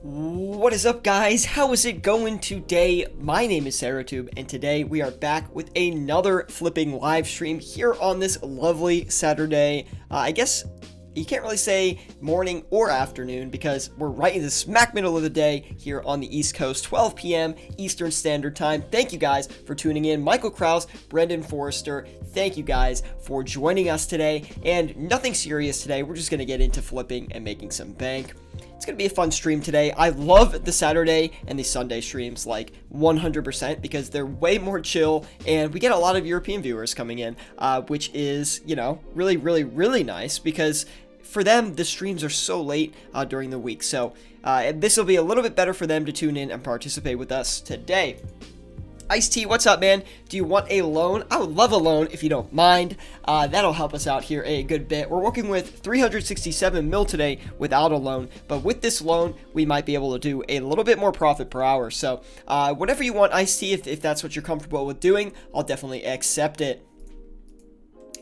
What is up, guys? How is it going today? My name is Syratube, and today we are back with another flipping live stream here on this lovely Saturday. I guess you can't really say morning or afternoon because we're right in the smack middle of the day here on the East Coast, 12 p.m. Eastern Standard Time. Thank you guys for tuning in. Michael Krause, Brendan Forrester, thank you guys for joining us today. And nothing serious today. We're just going to get into flipping and making some bank. It's going to be a fun stream today. I love the Saturday and the Sunday streams like 100% because they're way more chill and we get a lot of European viewers coming in, which is, really nice because for them, the streams are so late during the week. So this will be a little bit better for them to tune in and participate with us today. Ice-T, what's up, man? Do you want a loan? I would love a loan if you don't mind. That'll help us out here a good bit. We're working with 367 mil today without a loan, but with this loan, we might be able to do a little bit more profit per hour. So whatever you want, Ice-T, if that's what you're comfortable with doing, I'll definitely accept it.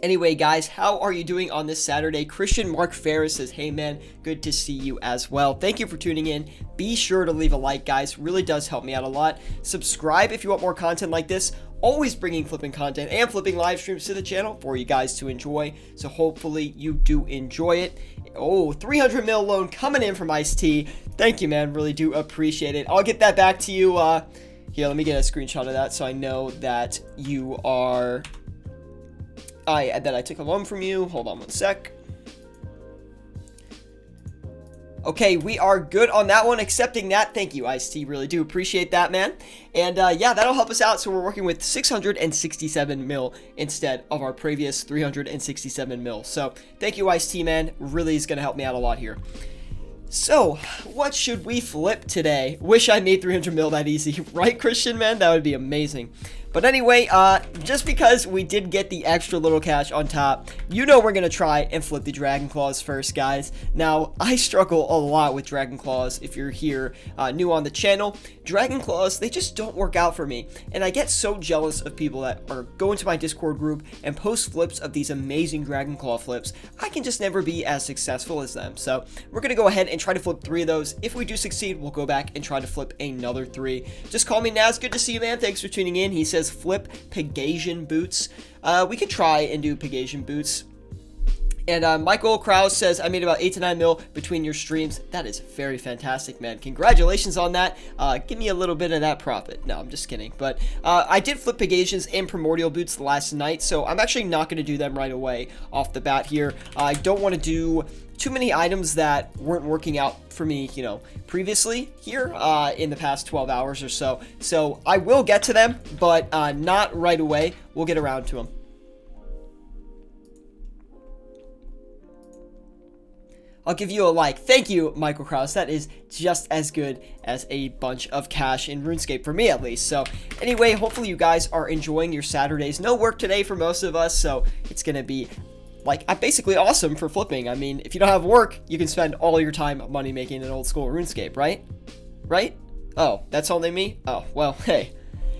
Anyway, guys, how are you doing on this Saturday? Christian Mark Ferris says, hey, man, good to see you as well. Thank you for tuning in. Be sure to leave a like, guys. Really does help me out a lot. Subscribe if you want more content like this. Always bringing flipping content and flipping live streams to the channel for you guys to enjoy. So hopefully you do enjoy it. Oh, 300 mil loan coming in from Ice-T. Thank you, man. Really do appreciate it. I'll get that back to you. Here, let me get a screenshot of that so I know that you are... that I took a loan from you. Hold on one sec. Okay, we are good on that one, accepting that. Thank you, Ice-T. Really do appreciate that, man. And yeah, that'll help us out. So we're working with 667 mil instead of our previous 367 mil. So thank you, Ice-T, man. Really is going to help me out a lot here. So, what should we flip today? Wish I made 300 mil that easy. Right, Christian, man? That would be amazing. But anyway, just because we did get the extra little cash on top, we're going to try and flip the Dragon Claws first, guys. Now, I struggle a lot with Dragon Claws if you're here new on the channel. Dragon Claws, they just don't work out for me. And I get so jealous of people that are going to my Discord group and post flips of these amazing Dragon Claw flips. I can just never be as successful as them. So, we're going to go ahead and try to flip 3 of those. If we do succeed, we'll go back and try to flip another 3. Just call me Naz. Good to see you, man. Thanks for tuning in. He says flip Pegasian Boots. We could try and do Pegasian Boots. And Michael Krause says, I made about 8 to 9 mil between your streams. That is very fantastic, man. Congratulations on that. Give me a little bit of that profit. No, I'm just kidding. But I did flip Pegasians and Primordial Boots last night, so I'm actually not going to do them right away off the bat here. I don't want to do too many items that weren't working out for me, previously here in the past 12 hours or so. So I will get to them, but not right away. We'll get around to them. I'll give you a like. Thank you, Michael Krause. That is just as good as a bunch of cash in RuneScape, for me at least. So anyway, hopefully you guys are enjoying your Saturdays. No work today for most of us, so it's going to be basically awesome for flipping. I mean, if you don't have work, you can spend all your time money making in old school RuneScape, right? Right? Oh, that's all they mean? Oh, well, hey.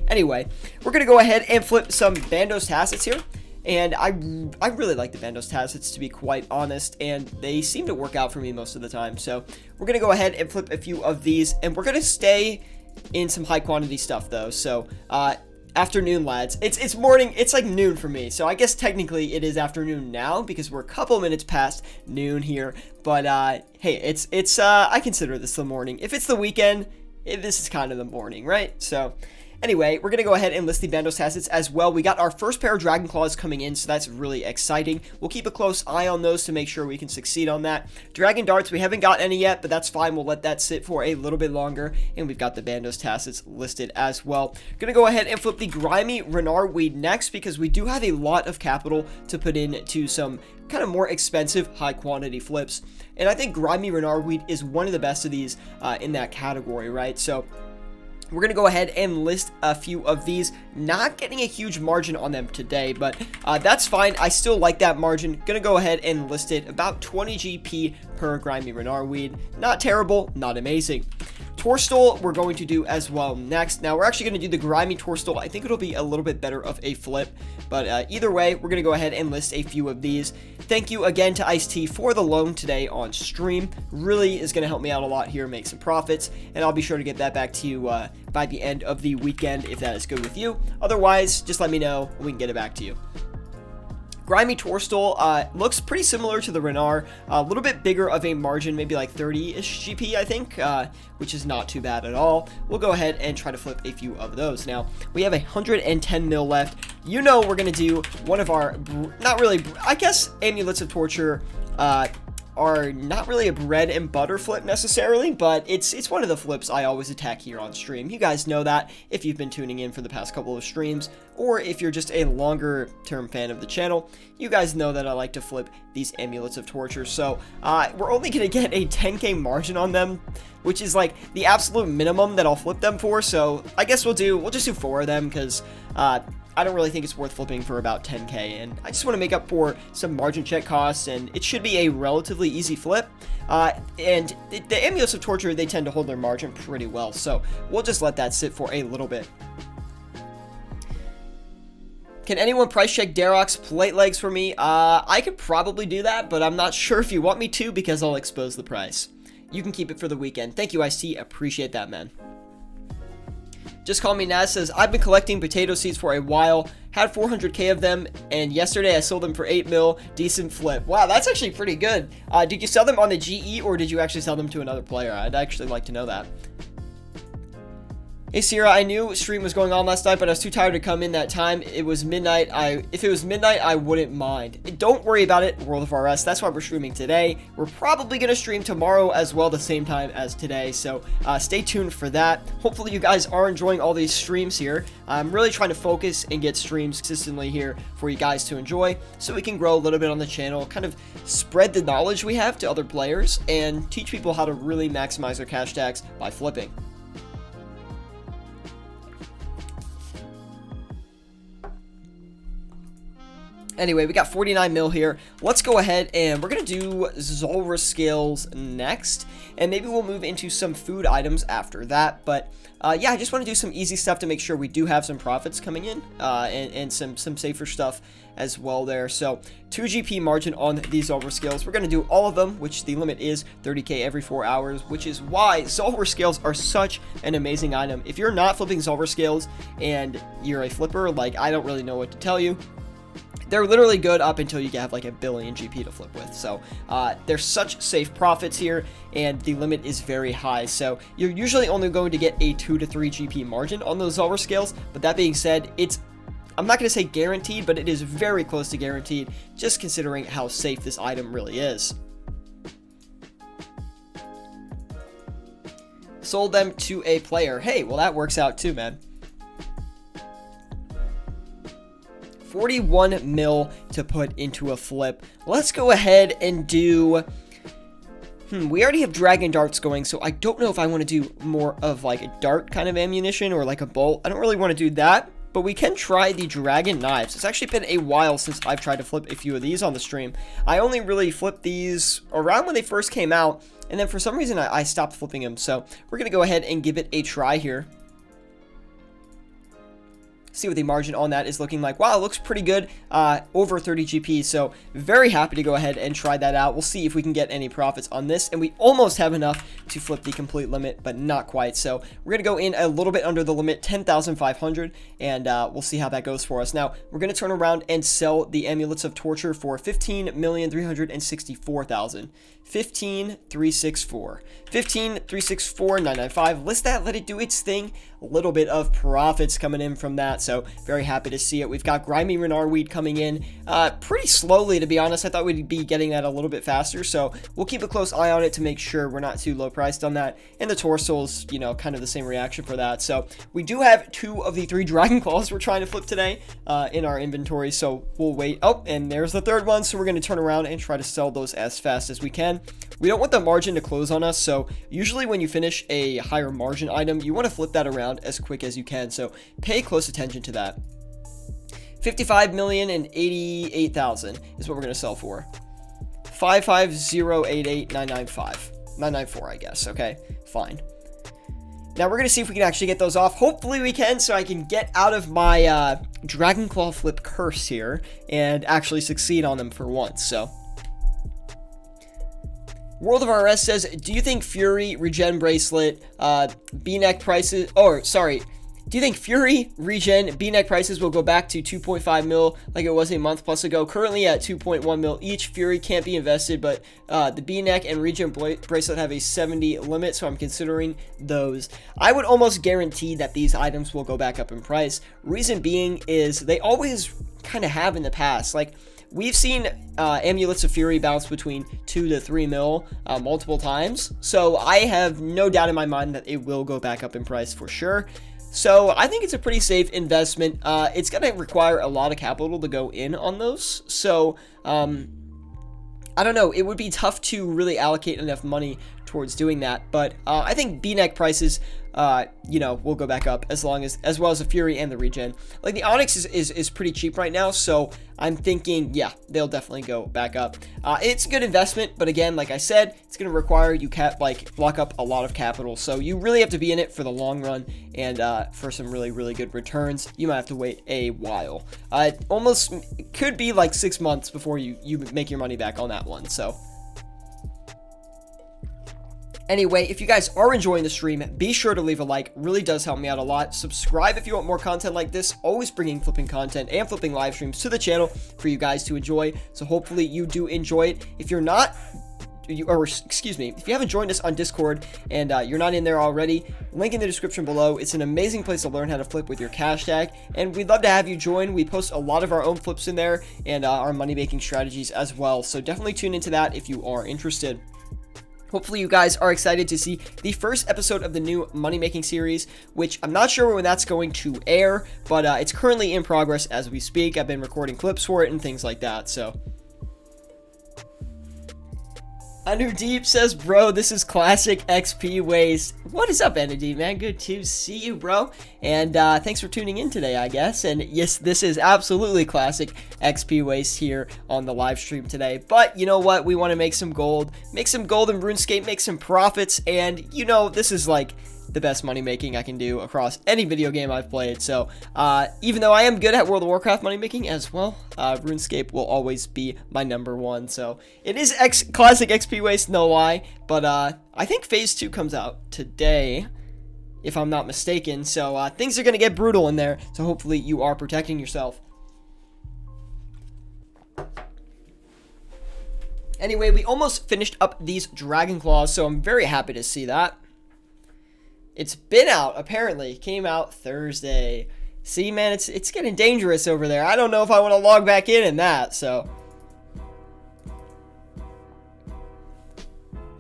Anyway, we're going to go ahead and flip some Bandos Tassets here. And I really like the Bandos Tassets, to be quite honest, and they seem to work out for me most of the time. So we're going to go ahead and flip a few of these, and we're going to stay in some high quantity stuff, though. So afternoon, lads. It's morning. It's like noon for me. So I guess technically it is afternoon now because we're a couple minutes past noon here. But hey, it's I consider this the morning. If it's the weekend, this is kind of the morning, right? So anyway, we're going to go ahead and list the Bandos Tassets as well. We got our first pair of Dragon Claws coming in, so that's really exciting. We'll keep a close eye on those to make sure we can succeed on that. Dragon Darts, we haven't got any yet, but that's fine. We'll let that sit for a little bit longer, and we've got the Bandos Tassets listed as well. Going to go ahead and flip the Grimy Renard Weed next because we do have a lot of capital to put into some kind of more expensive high quantity flips, and I think Grimy Renard Weed is one of the best of these in that category, right? So we're going to go ahead and list a few of these. Not getting a huge margin on them today, but that's fine. I still like that margin. Going to go ahead and list it about 20 GP per Grimy Renard Weed. Not terrible, not amazing. Torstol we're going to do as well next. Now we're actually going to do the grimy Torstol. I think it'll be a little bit better of a flip, but either way, we're going to go ahead and list a few of these. Thank you again to Ice-T for the loan today on stream. Really is going to help me out a lot here, make some profits, and I'll be sure to get that back to you by the end of the weekend if that is good with you. Otherwise, just let me know and we can get it back to you. Grimy Torstol looks pretty similar to the Renard, a little bit bigger of a margin, maybe like 30-ish GP, I think, which is not too bad at all. We'll go ahead and try to flip a few of those. Now, we have 110 mil left. You know we're going to do one of our, not really, I guess, Amulets of Torture are not really a bread and butter flip necessarily, but it's one of the flips I always attack here on stream. You guys know that if you've been tuning in for the past couple of streams, or if you're just a longer term fan of the channel, you guys know that I like to flip these Amulets of Torture. So we're only going to get a 10k margin on them, which is like the absolute minimum that I'll flip them for. So I guess we'll just do 4 of them, because I don't really think it's worth flipping for about 10k, and I just want to make up for some margin check costs, and it should be a relatively easy flip. And the Amulets of Torture, they tend to hold their margin pretty well, so we'll just let that sit for a little bit. Can anyone price check Darok's plate legs for me? I could probably do that, but I'm not sure if you want me to, because I'll expose the price. You can keep it for the weekend. Thank you, IC. Appreciate that, man. Just Call Me Naz says, I've been collecting potato seeds for a while, had 400k of them, and yesterday I sold them for 8 mil, decent flip. Wow, that's actually pretty good. Did you sell them on the GE, or did you actually sell them to another player? I'd actually like to know that. Hey Sierra, I knew stream was going on last night, but I was too tired to come in that time. It was midnight. If it was midnight, I wouldn't mind. Don't worry about it, World of RS. That's why we're streaming today. We're probably going to stream tomorrow as well, the same time as today. So stay tuned for that. Hopefully you guys are enjoying all these streams here. I'm really trying to focus and get streams consistently here for you guys to enjoy, so we can grow a little bit on the channel, kind of spread the knowledge we have to other players, and teach people how to really maximize their cash stacks by flipping. Anyway, we got 49 mil here. Let's go ahead and we're going to do Zulrah scales next, and maybe we'll move into some food items after that. But yeah, I just want to do some easy stuff to make sure we do have some profits coming in, and some safer stuff as well there. So 2 GP margin on these Zulrah scales. We're going to do all of them, which the limit is 30k every 4 hours, which is why Zulrah scales are such an amazing item. If you're not flipping Zulrah scales and you're a flipper, like, I don't really know what to tell you. They're literally good up until you have like a billion GP to flip with. So there's such safe profits here, and the limit is very high. So you're usually only going to get a 2 to 3 GP margin on those Zulrah scales. But that being said, I'm not going to say guaranteed, but it is very close to guaranteed, just considering how safe this item really is. Sold them to a player. Hey, well, that works out too, man. 41 mil to put into a flip. Let's go ahead and do... we already have dragon darts going, so I don't know if I want to do more of like a dart kind of ammunition or like a bolt. I don't really want to do that, but we can try the dragon knives. It's actually been a while since I've tried to flip a few of these on the stream. I only really flipped these around when they first came out, and then for some reason I stopped flipping them. So we're going to go ahead and give it a try here. See what the margin on that is looking like. Wow, it looks pretty good, over 30 GP, so very happy to go ahead and try that out. We'll see if we can get any profits on this, and we almost have enough to flip the complete limit, but not quite. So we're going to go in a little bit under the limit, 10,500, and we'll see how that goes for us. Now, we're going to turn around and sell the Amulets of Torture for 15,364,000. 15,364. 15,364,995. List that, let it do its thing. A little bit of profits coming in from that, so very happy to see it. We've got Grimy Renard Weed coming in pretty slowly, to be honest. I thought we'd be getting that a little bit faster, so we'll keep a close eye on it to make sure we're not too low priced on that. And the Torsol's, you know, kind of the same reaction for that. So we do have 2 of the 3 Dragon Claws we're trying to flip today in our inventory, so we'll wait. Oh, and there's the 3rd one, so we're going to turn around and try to sell those as fast as we can. We don't want the margin to close on us, so usually when you finish a higher margin item, you want to flip that around as quick as you can, so pay close attention to that. 55,088,000 is what we're going to sell for. 55088,995. 994, I guess. Okay, fine. Now we're going to see if we can actually get those off. Hopefully we can, so I can get out of my Dragon Claw flip curse here and actually succeed on them for once. So, World of RS says, do you think Fury regen bracelet B-neck prices, do you think Fury regen B-neck prices will go back to 2.5 mil like it was a month plus ago? Currently at 2.1 mil each. Fury can't be invested, but the B-neck and regen bracelet have a 70 limit, so I'm considering those. I would almost guarantee that these items will go back up in price. Reason being is they always kind of have in the past. Like, we've seen Amulets of Fury bounce between 2 to 3 mil multiple times, so I have no doubt in my mind that it will go back up in price for sure. So I think it's a pretty safe investment. It's going to require a lot of capital to go in on those. So I don't know. It would be tough to really allocate enough money towards doing that. But I think B-neck prices, will go back up as well as the Fury and the regen. Like, the Onyx is pretty cheap right now, so I'm thinking, yeah, they'll definitely go back up. It's a good investment, but again, like I said, it's going to require you lock up a lot of capital, so you really have to be in it for the long run, and for some really, really good returns, you might have to wait a while. It almost could be like 6 months before you make your money back on that one, so. Anyway, if you guys are enjoying the stream, be sure to leave a like. Really does help me out a lot. Subscribe if you want more content like this. Always bringing flipping content and flipping live streams to the channel for you guys to enjoy. So hopefully you do enjoy it. If you're not, if you haven't joined us on Discord and you're not in there already, link in the description below. It's an amazing place to learn how to flip with your cash tag, and we'd love to have you join. We post a lot of our own flips in there and our money making strategies as well. So definitely tune into that if you are interested. Hopefully you guys are excited to see the first episode of the new money-making series, which I'm not sure when that's going to air, but it's currently in progress as we speak. I've been recording clips for it and things like that, so. Anudeep says, bro, this is classic XP waste. What is up, Anudeep, man? Good to see you, bro. And thanks for tuning in today, I guess. And yes, this is absolutely classic XP waste here on the live stream today. But you know what? We want to make some gold in RuneScape, make some profits. And you know, this is like the best money making I can do across any video game I've played. So even though I am good at World of Warcraft money making as well, RuneScape will always be my #1. So it is classic XP waste, no lie. But I think Phase 2 comes out today, if I'm not mistaken. So things are going to get brutal in there. So hopefully you are protecting yourself. Anyway, we almost finished up these Dragon Claws, so I'm very happy to see that. It's been out, apparently. Came out Thursday. See, man, it's getting dangerous over there. I don't know if I want to log back in that, so.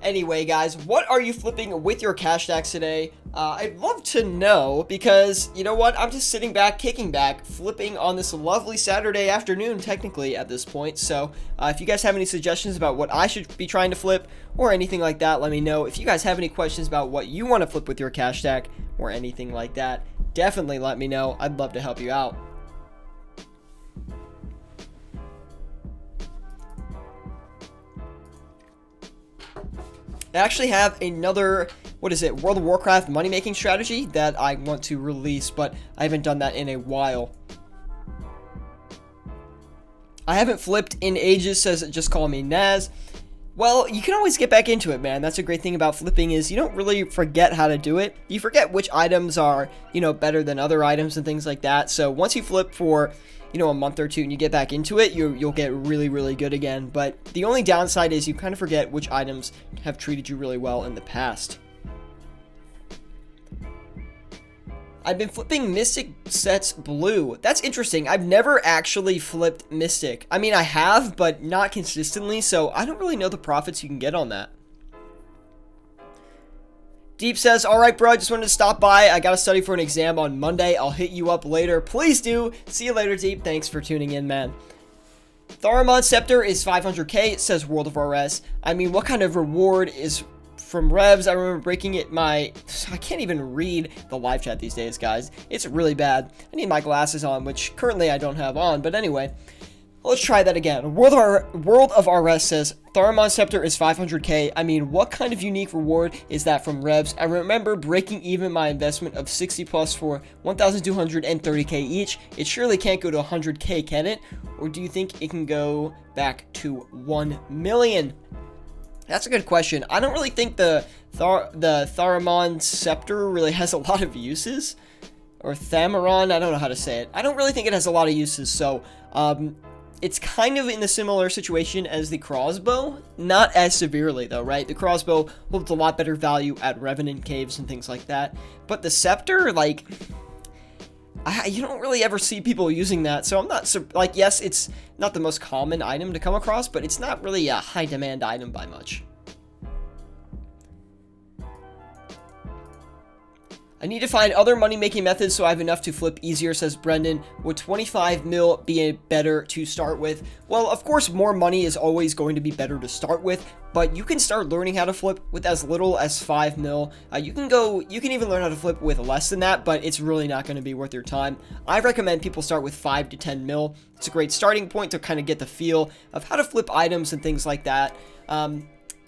Anyway, guys, what are you flipping with your cash stacks today? I'd love to know, because, you know what? I'm just sitting back, kicking back, flipping on this lovely Saturday afternoon, technically, at this point. So, if you guys have any suggestions about what I should be trying to flip, or anything like that, let me know. If you guys have any questions about what you want to flip with your cash stack, or anything like that, definitely let me know. I'd love to help you out. I actually have another, World of Warcraft money-making strategy that I want to release, but I haven't done that in a while. I haven't flipped in ages, says just call me Naz. Well, you can always get back into it, man. That's a great thing about flipping is you don't really forget how to do it. You forget which items are, better than other items and things like that. So once you flip for, a month or two and you get back into it, you'll get really, really good again. But the only downside is you kind of forget which items have treated you really well in the past. I've been flipping Mystic sets blue. That's interesting. I've never actually flipped Mystic. I mean, I have, but not consistently, so I don't really know the profits you can get on that. Deep says, alright bro, I just wanted to stop by. I gotta study for an exam on Monday. I'll hit you up later. Please do. See you later, Deep. Thanks for tuning in, man. Tharamon Scepter is 500k, says World of RS. I mean, what kind of reward is from Revs? I remember breaking it I can't even read the live chat these days, guys. It's really bad. I need my glasses on, which currently I don't have on, but anyway. Let's try that again. World of RS says Tharamon Scepter is 500k. I mean, what kind of unique reward is that from Revs? I remember breaking even my investment of 60 plus for 1,230k each. It surely can't go to 100k, can it? Or do you think it can go back to 1 million? That's a good question. I don't really think the Tharamon Scepter really has a lot of uses. Or Thamaron, I don't know how to say it. I don't really think it has a lot of uses, so it's kind of in the similar situation as the crossbow. Not as severely, though, right? The crossbow holds a lot better value at Revenant Caves and things like that. But the scepter, like, you don't really ever see people using that. So I'm not, like, yes, it's not the most common item to come across, but it's not really a high-demand item by much. I need to find other money-making methods so I have enough to flip easier, says Brendan. Would 25 mil be better to start with? Well, of course, more money is always going to be better to start with, but you can start learning how to flip with as little as 5 mil. You can even learn how to flip with less than that, but it's really not going to be worth your time. I recommend people start with 5 to 10 mil. It's a great starting point to kind of get the feel of how to flip items and things like that.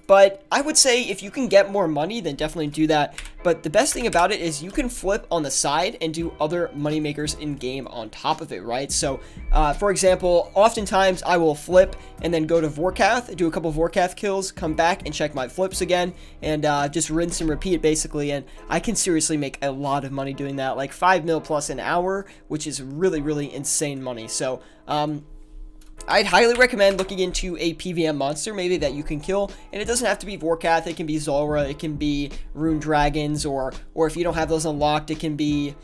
But I would say if you can get more money, then definitely do that. But the best thing about it is you can flip on the side and do other money makers in game on top of it, right? So, for example, oftentimes I will flip and then go to Vorkath, do a couple of Vorkath kills, come back and check my flips again, and just rinse and repeat basically. And I can seriously make a lot of money doing that, like 5 mil plus an hour, which is really, really insane money. So, I'd highly recommend looking into a PVM monster, maybe that you can kill, and it doesn't have to be Vorkath, it can be Zulrah, it can be Rune Dragons, or if you don't have those unlocked, it can be,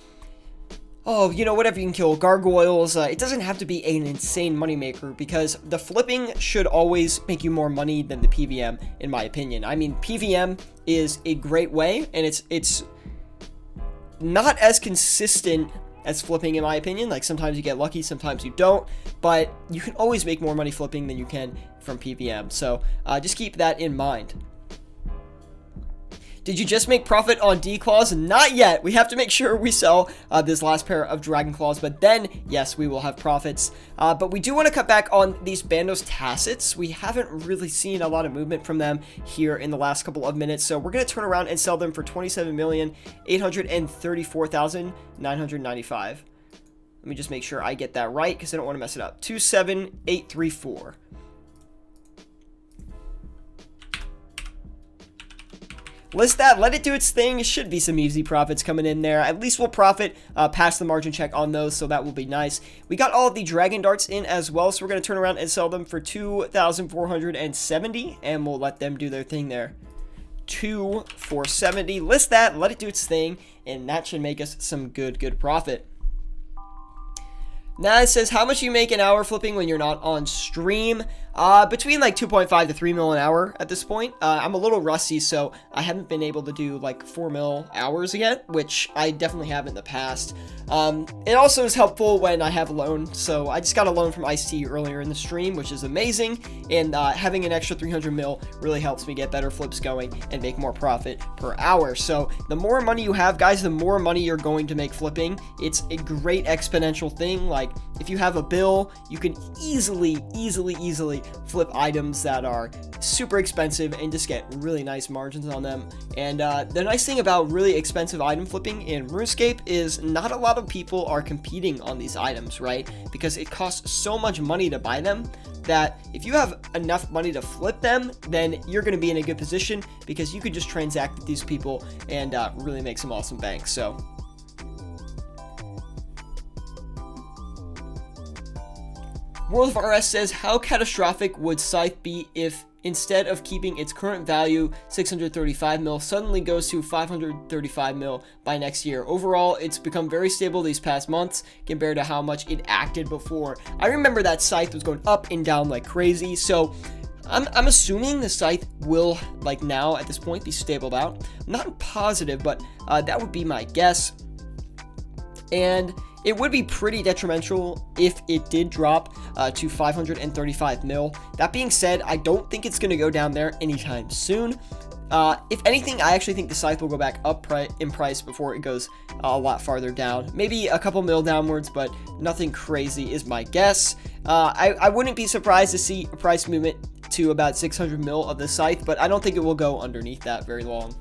whatever you can kill, Gargoyles. It doesn't have to be an insane moneymaker, because the flipping should always make you more money than the PVM, in my opinion. I mean, PVM is a great way, and it's not as consistent as flipping, in my opinion. Like, sometimes you get lucky, sometimes you don't, but you can always make more money flipping than you can from PVM, so just keep that in mind. Did you just make profit on D-Claws? Not yet. We have to make sure we sell this last pair of Dragon Claws, but then, yes, we will have profits. But we do want to cut back on these Bandos Tacets. We haven't really seen a lot of movement from them here in the last couple of minutes, so we're going to turn around and sell them for 27,834,995. Let me just make sure I get that right, because I don't want to mess it up. 27,834. List that, let it do its thing. Should be some easy profits coming in there. At least we'll profit past the margin check on those, so that will be nice. We got all of the Dragon Darts in as well, so we're going to turn around and sell them for 2,470, and we'll let them do their thing there. 2,470. List that, let it do its thing, and that should make us some good profit. Now it says, how much you make an hour flipping when you're not on stream? Between like 2.5 to 3 mil an hour at this point. I'm a little rusty, so I haven't been able to do like 4 mil hours yet, which I definitely have in the past. It also is helpful when I have a loan, so I just got a loan from Ice-T earlier in the stream, which is amazing, and having an extra 300 mil really helps me get better flips going and make more profit per hour. So the more money you have, guys, the more money you're going to make flipping. It's a great exponential thing. Like, if you have a bill, you can easily flip items that are super expensive and just get really nice margins on them. And the nice thing about really expensive item flipping in RuneScape is not a lot of people are competing on these items, right? Because it costs so much money to buy them that if you have enough money to flip them, then you're going to be in a good position, because you could just transact with these people and really make some awesome bank. So World of RS says, how catastrophic would Scythe be if, instead of keeping its current value, 635 mil, suddenly goes to 535 mil by next year? Overall, it's become very stable these past months compared to how much it acted before. I remember that Scythe was going up and down like crazy, so I'm assuming the Scythe will, like now at this point, be stabled out. I'm not positive, but that would be my guess. And it would be pretty detrimental if it did drop to 535 mil. That being said, I don't think it's going to go down there anytime soon. If anything, I actually think the scythe will go back up in price before it goes a lot farther down. Maybe a couple mil downwards, but nothing crazy is my guess. I wouldn't be surprised to see a price movement to about 600 mil of the scythe, but I don't think it will go underneath that very long.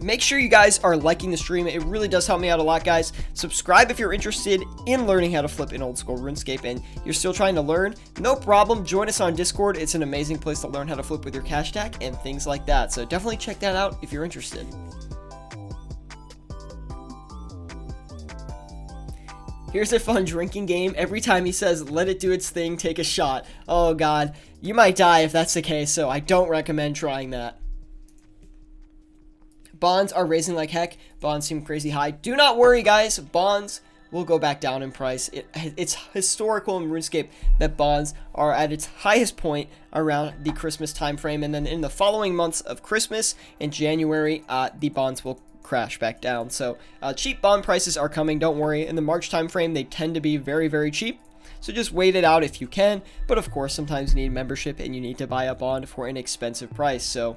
Make sure you guys are liking the stream. It really does help me out a lot, guys. Subscribe if you're interested in learning how to flip in old school RuneScape and you're still trying to learn. No problem. Join us on Discord. It's an amazing place to learn how to flip with your cash stack and things like that. So definitely check that out if you're interested. Here's a fun drinking game. Every time he says, let it do its thing, take a shot. Oh, God. You might die if that's the case, so I don't recommend trying that. Bonds are raising like heck. Bonds seem crazy high. Do not worry, guys. Bonds will go back down in price. It's historical in RuneScape that bonds are at its highest point around the Christmas time frame, and then in the following months of Christmas and January, the bonds will crash back down. So cheap bond prices are coming. Don't worry. In the March time frame, they tend to be very, very cheap. So just wait it out if you can. But of course, sometimes you need membership and you need to buy a bond for an expensive price. So.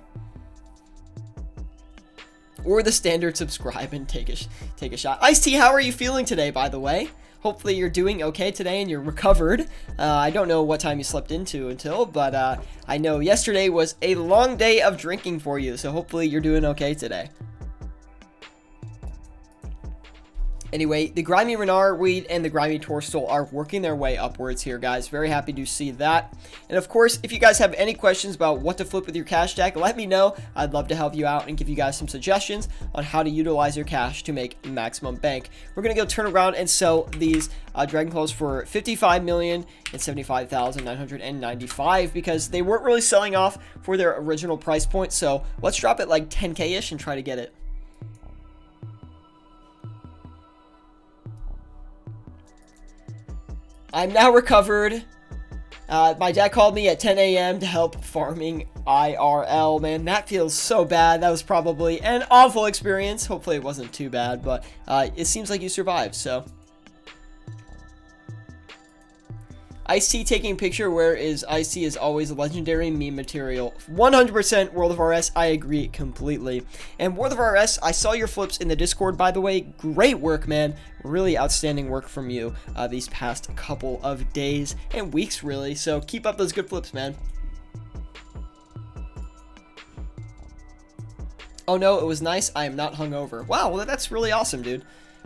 Or the standard subscribe and take a shot. Ice-T, how are you feeling today, by the way? Hopefully you're doing okay today and you're recovered. I don't know what time you slept into until, but I know yesterday was a long day of drinking for you, so hopefully you're doing okay today. Anyway, the Grimy Renard Weed and the Grimy Tourstol are working their way upwards here, guys. Very happy to see that. And of course, if you guys have any questions about what to flip with your cash stack, let me know. I'd love to help you out and give you guys some suggestions on how to utilize your cash to make maximum bank. We're going to go turn around and sell these Dragon Claws for 55,075,995 because they weren't really selling off for their original price point. So let's drop it like 10K-ish and try to get it. I'm now recovered. My dad called me at 10 a.m. to help farming IRL. Man, that feels so bad. That was probably an awful experience. Hopefully it wasn't too bad, but it seems like you survived, so. Ice-T taking a picture, where is Ice-T is always legendary meme material. 100% World of RS, I agree completely. And World of RS, I saw your flips in the Discord, by the way. Great work, man. Really outstanding work from you these past couple of days and weeks, really. So keep up those good flips, man. Oh no, it was nice. I am not hungover. Wow, well, that's really awesome, dude.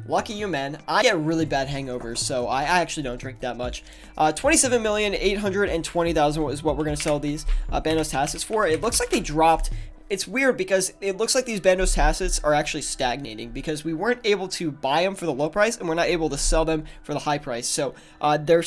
Lucky you, man. I get really bad hangovers, so I actually don't drink that much. 27,820,000 is what we're going to sell these Bandos Tacets for. It looks like they dropped. It's weird because it looks like these Bandos Tacets are actually stagnating because we weren't able to buy them for the low price and we're not able to sell them for the high price. So their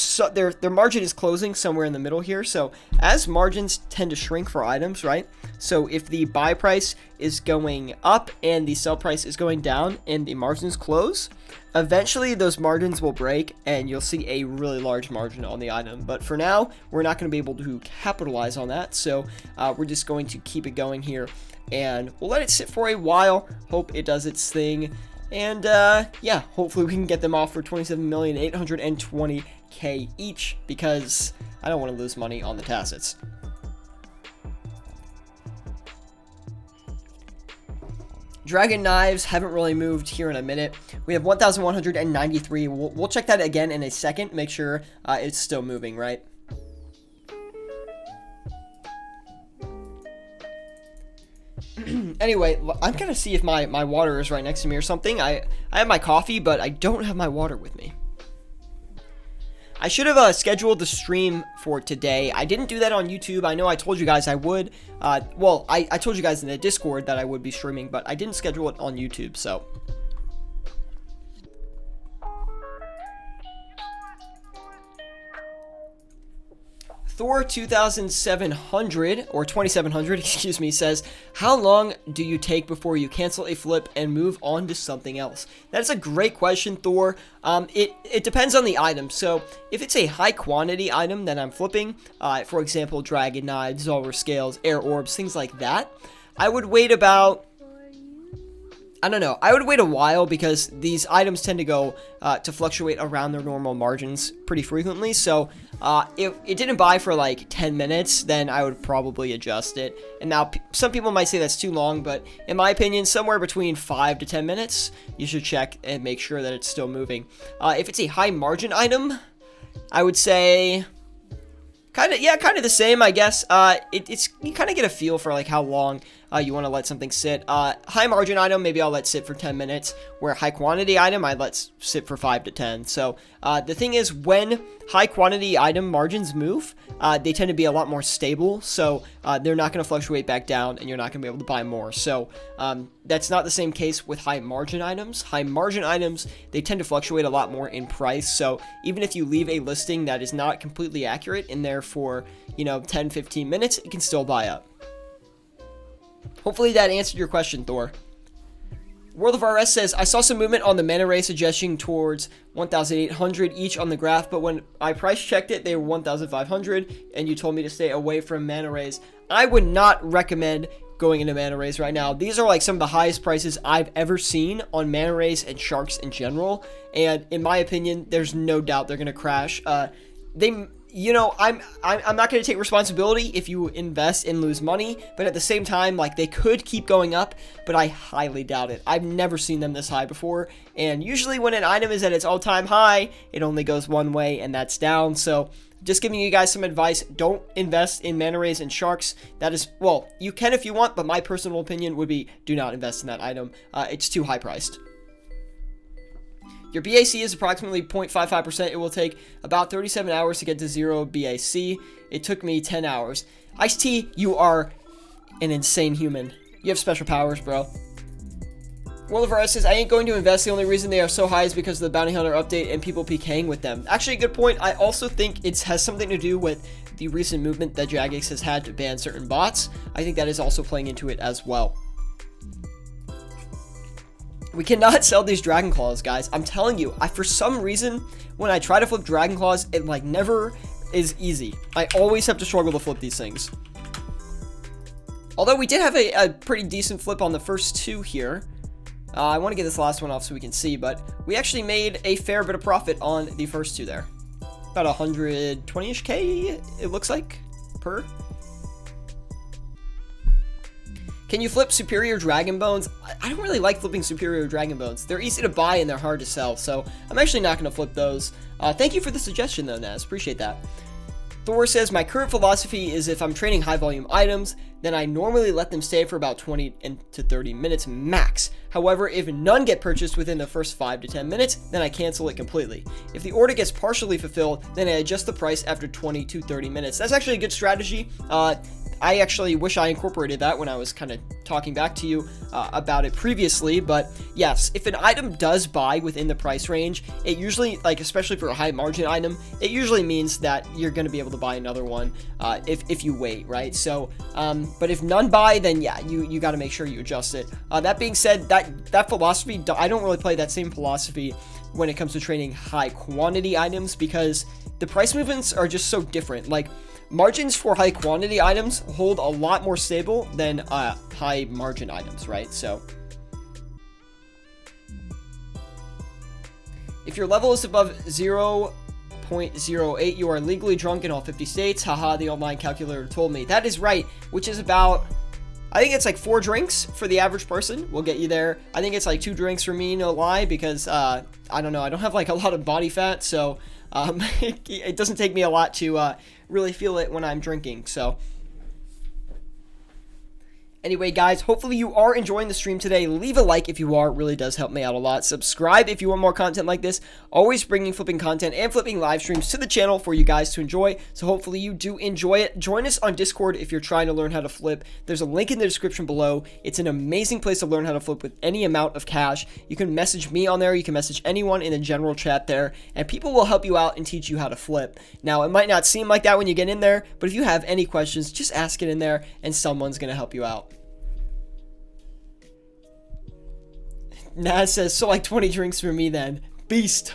margin is closing somewhere in the middle here. So as margins tend to shrink for items, right? So if the buy price is going up and the sell price is going down and the margins close, eventually those margins will break and you'll see a really large margin on the item. But for now, we're not going to be able to capitalize on that. So we're just going to keep it going here and we'll let it sit for a while. Hope it does its thing. And yeah, hopefully we can get them off for 27,820,000 each because I don't want to lose money on the Tacets. Dragon Knives haven't really moved here in a minute. We have 1,193. We'll check that again in a second. Make sure it's still moving, right? Anyway, I'm gonna see if my water is right next to me or something. I have my coffee, but I don't have my water with me. I should have scheduled the stream for today. I didn't do that on YouTube. I know I told you guys I would. Well, I told you guys in the Discord that I would be streaming, but I didn't schedule it on YouTube, so. Thor 2700 or 2700, excuse me, says, how long do you take before you cancel a flip and move on to something else? That's a great question, Thor. It depends on the item. So if it's a high quantity item that I'm flipping, for example, Dragon Knives, Zulrah Scales, Air Orbs, things like that, I would wait about, I don't know. I would wait a while because these items tend to go to fluctuate around their normal margins pretty frequently. So if it didn't buy for like 10 minutes, then I would probably adjust it. And now some people might say that's too long, but in my opinion, somewhere between 5 to 10 minutes, you should check and make sure that it's still moving. If it's a high margin item, I would say kind of the same, I guess. It's you kind of get a feel for like how long you want to let something sit. High margin item, maybe I'll let sit for 10 minutes, where high quantity item, I'd let sit for 5 to 10. So the thing is, when high quantity item margins move, they tend to be a lot more stable, so they're not going to fluctuate back down, and you're not going to be able to buy more. So that's not the same case with high margin items. High margin items, they tend to fluctuate a lot more in price, so even if you leave a listing that is not completely accurate in there for, 10-15 minutes, it can still buy up. Hopefully that answered your question, Thor. World of RS says, I saw some movement on the mana ray suggesting towards 1,800 each on the graph, but when I price checked it, they were 1,500, and you told me to stay away from mana rays. I would not recommend going into mana rays right now. These are like some of the highest prices I've ever seen on mana rays and sharks in general, and in my opinion, there's no doubt they're going to crash. I'm not going to take responsibility if you invest and lose money, but at the same time, like, they could keep going up, but I highly doubt it. I've never seen them this high before, and usually when an item is at its all-time high, it only goes one way, and that's down. So just giving you guys some advice, don't invest in mana rays and sharks. That is, well, you can if you want, but my personal opinion would be do not invest in that item. It's too high priced. Your BAC is approximately 0.55%. It will take about 37 hours to get to 0 BAC. It took me 10 hours. Ice-T, you are an insane human. You have special powers, bro. World of RS says, I ain't going to invest. The only reason they are so high is because of the Bounty Hunter update and people PKing with them. Actually, a good point. I also think it has something to do with the recent movement that Jagex has had to ban certain bots. I think that is also playing into it as well. We cannot sell these Dragon Claws, guys. I'm telling you, for some reason, when I try to flip Dragon Claws, it like never is easy. I always have to struggle to flip these things. Although we did have a pretty decent flip on the first two here. I want to get this last one off so we can see, but we actually made a fair bit of profit on the first two there. About 120-ish K, it looks like, per. Can you flip Superior Dragon Bones? I don't really like flipping Superior Dragon Bones. They're easy to buy and they're hard to sell, so I'm actually not going to flip those. Thank you for the suggestion though, Naz. Appreciate that. Thor says, my current philosophy is if I'm trading high volume items, then I normally let them stay for about 20 to 30 minutes max. However, if none get purchased within the first 5 to 10 minutes, then I cancel it completely. If the order gets partially fulfilled, then I adjust the price after 20 to 30 minutes. That's actually a good strategy. I actually wish I incorporated that when I was kind of talking back to you about it previously, but yes, if an item does buy within the price range, it usually, like especially for a high margin item, it usually means that you're going to be able to buy another one if you wait, right? So, but if none buy, then yeah, you got to make sure you adjust it. That being said, that philosophy, I don't really play that same philosophy when it comes to trading high quantity items because the price movements are just so different. Like, margins for high quantity items hold a lot more stable than high margin items, right? So if your level is above 0.08, you are legally drunk in all 50 states. Haha, the online calculator told me. That is right, which is about, I think it's like 4 drinks for the average person. We'll get you there. I think it's like 2 drinks for me, no lie, because I don't know, I don't have like a lot of body fat, so it doesn't take me a lot to really feel it when I'm drinking. So anyway, guys, hopefully you are enjoying the stream today. Leave a like if you are. It really does help me out a lot. Subscribe if you want more content like this. Always bringing flipping content and flipping live streams to the channel for you guys to enjoy. So hopefully you do enjoy it. Join us on Discord if you're trying to learn how to flip. There's a link in the description below. It's an amazing place to learn how to flip with any amount of cash. You can message me on there. You can message anyone in the general chat there, and people will help you out and teach you how to flip. Now, it might not seem like that when you get in there, but if you have any questions, just ask it in there, and someone's going to help you out. Naz says, so like 20 drinks for me then. Beast.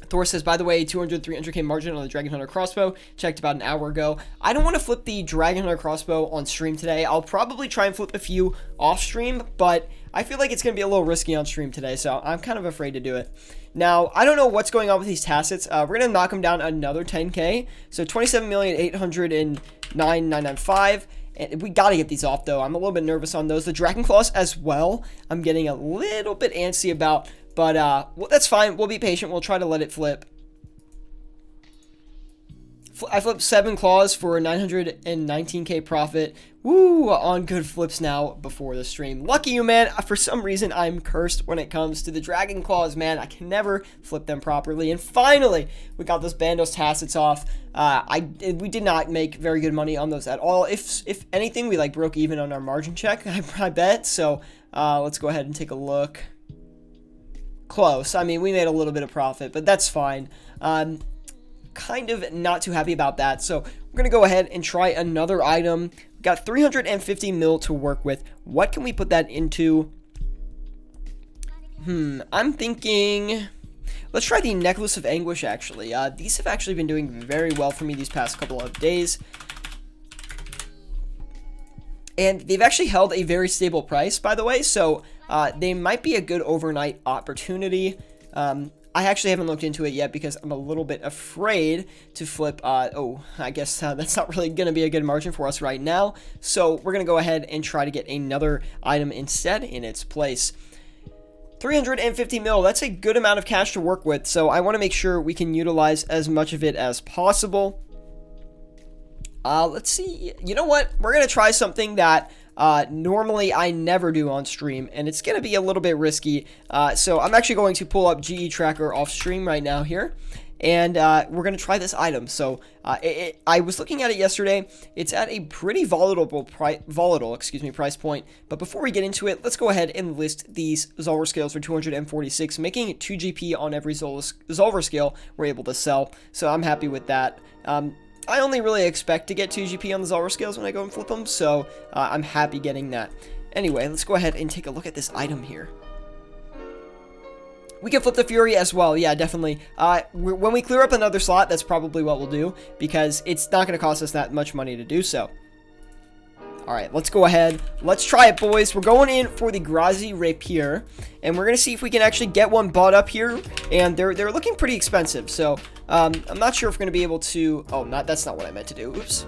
Thor says, by the way, 300k margin on the Dragon Hunter crossbow. Checked about an hour ago. I don't want to flip the Dragon Hunter crossbow on stream today. I'll probably try and flip a few off stream, but I feel like it's going to be a little risky on stream today, so I'm kind of afraid to do it. Now, I don't know what's going on with these tacits. We're going to knock them down another 10k. So 27,809,995. And we got to get these off, though. I'm a little bit nervous on those. The Dragon Claws as well, I'm getting a little bit antsy about. But well, that's fine. We'll be patient. We'll try to let it flip. I flipped 7 claws for a 919k profit. Woo! On good flips now before the stream. Lucky you, man. For some reason, I'm cursed when it comes to the Dragon Claws, man. I can never flip them properly. And finally, we got those Bandos Tacits off. We did not make very good money on those at all. If anything, we like broke even on our margin check, I bet. So let's go ahead and take a look. Close. I mean, we made a little bit of profit, but that's fine. Kind of not too happy about that. So we're going to go ahead and try another item. We got 350 mil to work with. What can we put that into? I'm thinking... Let's try the Necklace of Anguish, actually. These have actually been doing very well for me these past couple of days. And they've actually held a very stable price, by the way, so they might be a good overnight opportunity. I actually haven't looked into it yet because I'm a little bit afraid to flip. I guess that's not really going to be a good margin for us right now. So we're going to go ahead and try to get another item instead in its place. 350 mil, that's a good amount of cash to work with, so I want to make sure we can utilize as much of it as possible. Let's see. You know what? We're going to try something that normally I never do on stream, and it's going to be a little bit risky. So I'm actually going to pull up GE Tracker off stream right now here, and we're going to try this item. So I was looking at it yesterday. It's at a pretty volatile price point. But before we get into it, let's go ahead and list these Zolver scales for 246, making it 2 GP on every Zolver scale we're able to sell. So I'm happy with that. I only really expect to get 2 GP on the Zolver scales when I go and flip them, so I'm happy getting that. Anyway, let's go ahead and take a look at this item here. We can flip the Fury as well, yeah, definitely. When we clear up another slot, that's probably what we'll do, because it's not going to cost us that much money to do so. Alright, let's go ahead. Let's try it, boys. We're going in for the Grazi Rapier, and we're going to see if we can actually get one bought up here, and they're looking pretty expensive, so I'm not sure if we're going to be able to... Oh, that's not what I meant to do. Oops.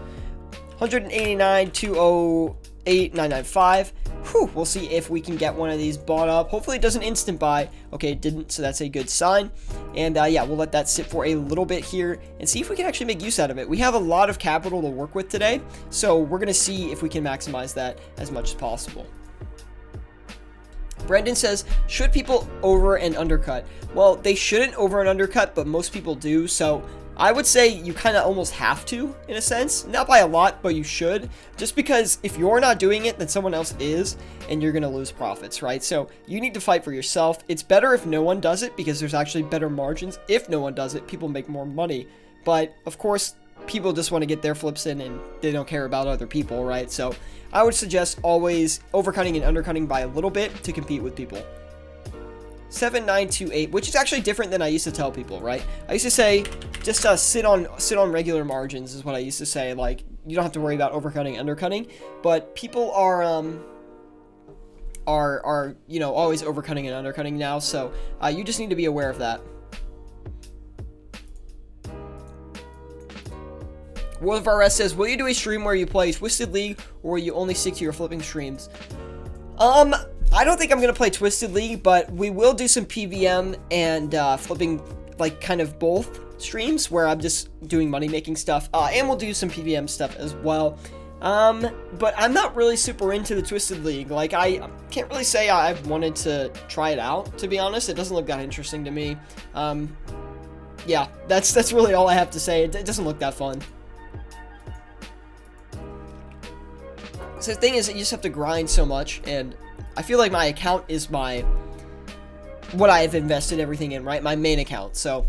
189, 208, 995. Whew, we'll see if we can get one of these bought up. Hopefully it doesn't instant buy. Okay, it didn't, so that's a good sign. And yeah, we'll let that sit for a little bit here and see if we can actually make use out of it. We have a lot of capital to work with today, so we're going to see if we can maximize that as much as possible. Brendan says, should people over and undercut? Well, they shouldn't over and undercut, but most people do, so I would say you kind of almost have to, in a sense. Not by a lot, but you should. Just because if you're not doing it, then someone else is, and you're going to lose profits, right? So you need to fight for yourself. It's better if no one does it, because there's actually better margins. If no one does it, people make more money. But, of course, people just want to get their flips in, and they don't care about other people, right? So I would suggest always overcutting and undercutting by a little bit to compete with people. 7928, which is actually different than I used to tell people, right? I used to say just sit on regular margins is what I used to say. Like, you don't have to worry about overcutting, undercutting, but people are you know, always overcutting and undercutting now, so you just need to be aware of that. World of RS says, will you do a stream where you play Twisted League, or will you only stick to your flipping streams? I don't think I'm going to play Twisted League, but we will do some PVM and flipping, like, kind of both streams where I'm just doing money-making stuff, and we'll do some PVM stuff as well. But I'm not really super into the Twisted League. Like, I can't really say I've wanted to try it out, to be honest. It doesn't look that interesting to me. Yeah, that's really all I have to say. It doesn't look that fun. So the thing is that you just have to grind so much, and I feel like my account is what I've invested everything in, right? My main account. So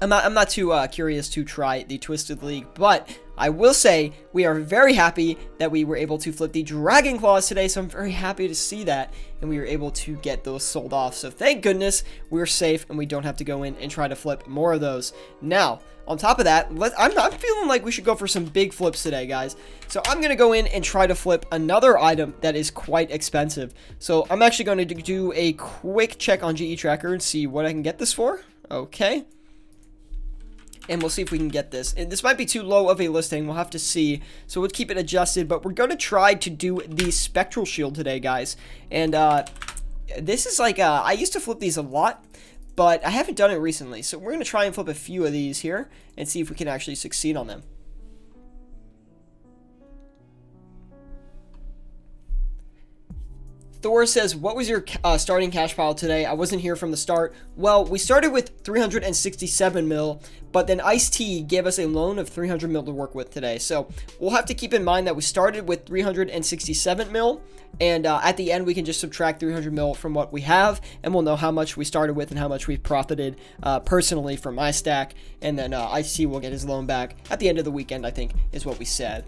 I'm not too curious to try the Twisted League, but I will say we are very happy that we were able to flip the Dragon Claws today, so I'm very happy to see that, and we were able to get those sold off. So thank goodness we're safe and we don't have to go in and try to flip more of those. Now, on top of that, I'm feeling like we should go for some big flips today, guys. So I'm going to go in and try to flip another item that is quite expensive. So I'm actually going to do a quick check on GE Tracker and see what I can get this for. Okay. And we'll see if we can get this. And this might be too low of a listing. We'll have to see. So we'll keep it adjusted. But we're going to try to do the Spectral Shield today, guys. And this is like, I used to flip these a lot, but I haven't done it recently. So we're going to try and flip a few of these here and see if we can actually succeed on them. Thor says, what was your starting cash pile today? I wasn't here from the start. Well, we started with 367 mil, but then Ice-T gave us a loan of 300 mil to work with today. So we'll have to keep in mind that we started with 367 mil, and at the end we can just subtract 300 mil from what we have, and we'll know how much we started with and how much we profited personally from my stack, and then Ice-T will get his loan back at the end of the weekend, I think, is what we said.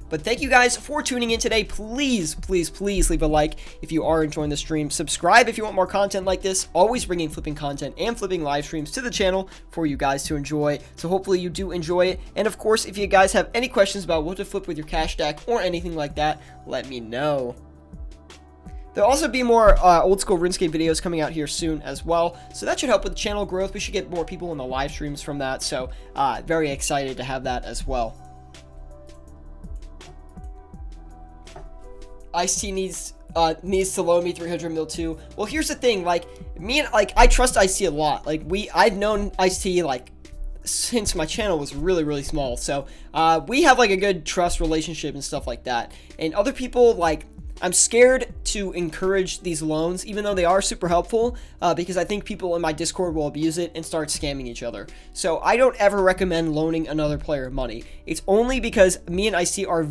But thank you guys for tuning in today. Please, please, please leave a like if you are enjoying the stream. Subscribe if you want more content like this. Always bringing flipping content and flipping live streams to the channel for you guys to enjoy. So hopefully you do enjoy it. And of course, if you guys have any questions about what to flip with your cash stack or anything like that, let me know. There'll also be more old school RuneScape videos coming out here soon as well. So that should help with the channel growth. We should get more people in the live streams from that. So very excited to have that as well. Ice-T needs to loan me 300 mil too. Well, here's the thing, like I trust Ice-T a lot. Like I've known Ice-T like since my channel was really small. So we have like a good trust relationship and stuff like that. And other people, like, I'm scared to encourage these loans, even though they are super helpful, because I think people in my Discord will abuse it and start scamming each other. So I don't ever recommend loaning another player money. It's only because me and Ice-T are,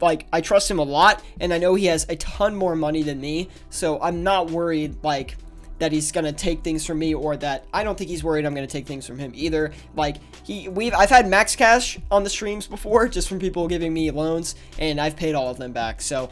I trust him a lot, and I know he has a ton more money than me, so I'm not worried, like, that he's gonna take things from me, or that I don't think he's worried I'm gonna take things from him either. Like, I've had max cash on the streams before, just from people giving me loans, and I've paid all of them back. So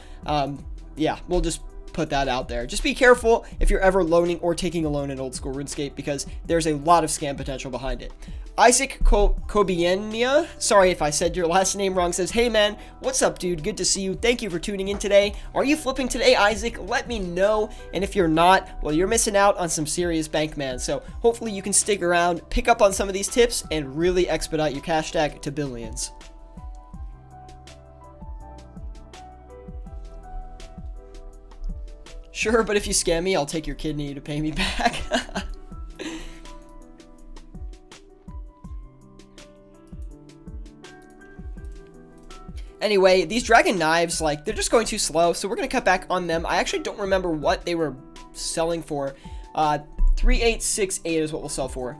yeah, we'll just put that out there. Just be careful if you're ever loaning or taking a loan in old school RuneScape, because there's a lot of scam potential behind it. Isaac Kobienia, sorry if I said your last name wrong, says, hey man, what's up dude, good to see you, thank you for tuning in today. Are you flipping today, Isaac? Let me know, and if you're not, well, you're missing out on some serious bank, man. So hopefully you can stick around, pick up on some of these tips, and really expedite your cash stack to billions. Sure, but if you scam me, I'll take your kidney to pay me back. Anyway, these dragon knives, like, they're just going too slow, so we're going to cut back on them. I actually don't remember what they were selling for. 3868 is what we'll sell for.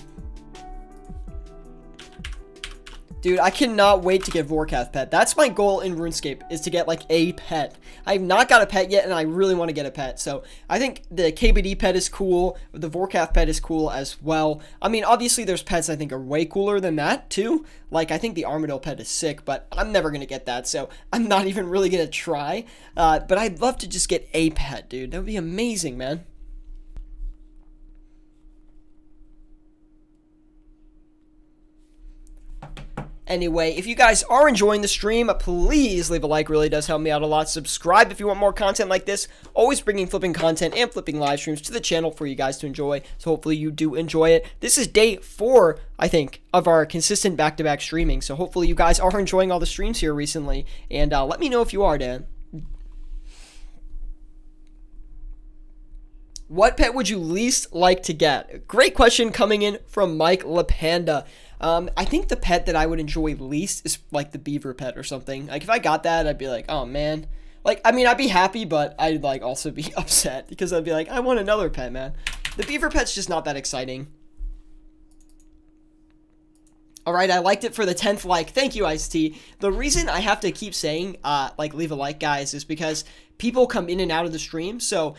Dude, I cannot wait to get Vorkath pet. That's my goal in RuneScape, is to get, like, a pet. I've not got a pet yet, and I really want to get a pet. So, I think the KBD pet is cool. The Vorkath pet is cool as well. I mean, obviously, there's pets I think are way cooler than that, too. Like, I think the Armadillo pet is sick, but I'm never going to get that, so I'm not even really going to try. But I'd love to just get a pet, dude. That would be amazing, man. Anyway, if you guys are enjoying the stream, please leave a like. Really does help me out a lot. Subscribe if you want more content like this. Always bringing flipping content and flipping live streams to the channel for you guys to enjoy. So hopefully you do enjoy it. This is day 4, I think, of our consistent back-to-back streaming. So hopefully you guys are enjoying all the streams here recently. And let me know if you are, Dan. What pet would you least like to get? Great question coming in from Mike LaPanda. I think the pet that I would enjoy least is like the beaver pet or something. Like if I got that, I'd be like, oh man. Like, I mean, I'd be happy, but I'd like also be upset because I'd be like, I want another pet, man. The beaver pet's just not that exciting. All right, I liked it for the 10th like. Thank you, Ice-T. The reason I have to keep saying, like, leave a like, guys, is because people come in and out of the stream. So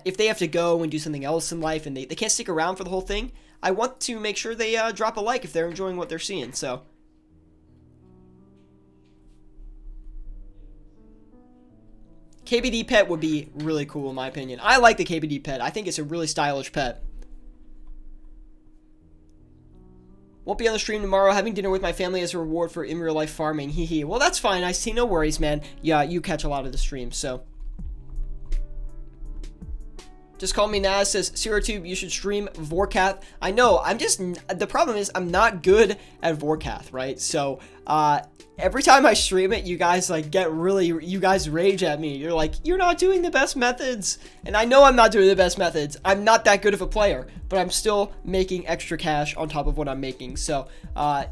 if they have to go and do something else in life and they can't stick around for the whole thing, I want to make sure they drop a like if they're enjoying what they're seeing. So KBD pet would be really cool in my opinion. I like the KBD pet. I think it's a really stylish pet. Won't be on the stream tomorrow. Having dinner with my family as a reward for in real life farming. Hee hee. Well, that's fine. I see. No worries, man. Yeah, you catch a lot of the stream, so. Just call me Naz. Says Syratube, you should stream Vorkath. I know. The problem is I'm not good at Vorkath, right? So, every time I stream it, you guys you guys rage at me. You're like, you're not doing the best methods. And I know I'm not doing the best methods. I'm not that good of a player, but I'm still making extra cash on top of what I'm making. So,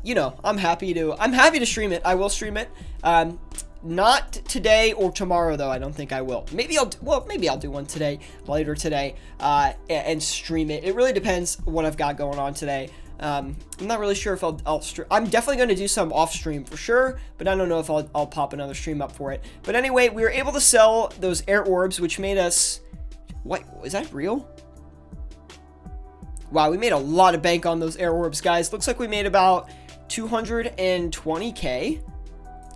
you know, I'm happy to stream it. I will stream it. Not today or tomorrow, though. I don't think I will. Maybe I'll do one today, later today, and stream it. It really depends what I've got going on today. I'm not really sure if I'll stream. I'm definitely going to do some off stream for sure, but I don't know if I'll pop another stream up for it. But anyway, we were able to sell those air orbs, which made us, what, is that real? Wow, we made a lot of bank on those air orbs, guys. Looks like we made about 220k.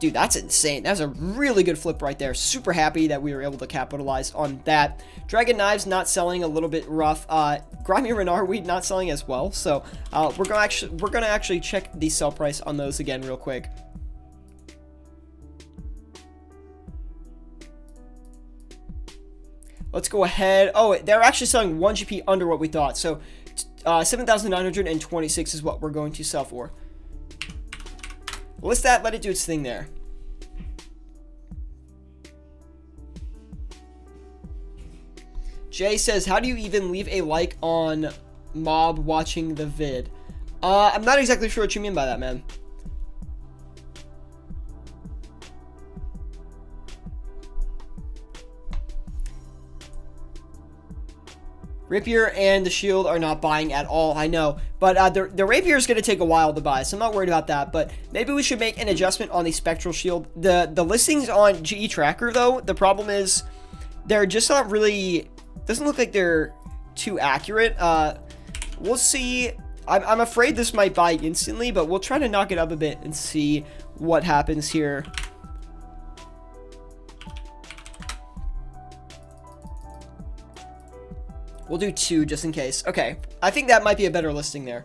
Dude, that's insane. That's a really good flip right there. Super happy that we were able to capitalize on that. Dragon Knives not selling, a little bit rough. Grimy Renard Weed not selling as well. So we're gonna actually check the sell price on those again real quick. Let's go ahead. Oh, they're actually selling 1 GP under what we thought. So 7,926 is what we're going to sell for. List that, let it do its thing there. Jay says, how do you even leave a like on mob watching the vid? I'm not exactly sure what you mean by that, man. Rapier and the shield are not buying at all, I know. But the Rapier is going to take a while to buy, so I'm not worried about that. But maybe we should make an adjustment on the Spectral Shield. The listings on GE Tracker, though, the problem is they're just not really... Doesn't look like they're too accurate. We'll see. I'm afraid this might buy instantly, but we'll try to knock it up a bit and see what happens here. We'll do 2 just in case. Okay, I think that might be a better listing there.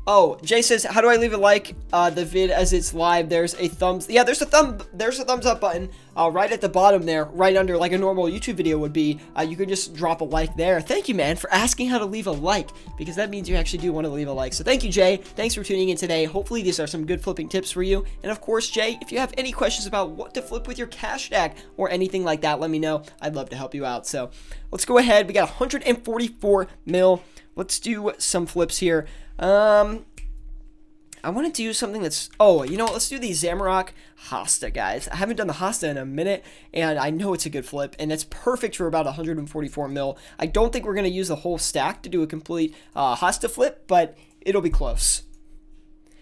Oh, Jay says, how do I leave a like the vid as it's live? There's a thumbs. Yeah, there's a thumbs up button right at the bottom there, right under like a normal YouTube video would be. You can just drop a like there. Thank you, man, for asking how to leave a like, because that means you actually do want to leave a like. So thank you, Jay. Thanks for tuning in today. Hopefully these are some good flipping tips for you. And of course, Jay, if you have any questions about what to flip with your cash stack or anything like that, let me know. I'd love to help you out. So let's go ahead. We got 144 mil. Let's do some flips here. I want to do something that's... Oh, you know what? Let's do the Zamorak Hosta, guys. I haven't done the Hosta in a minute, and I know it's a good flip, and it's perfect for about 144 mil. I don't think we're going to use the whole stack to do a complete Hosta flip, but it'll be close.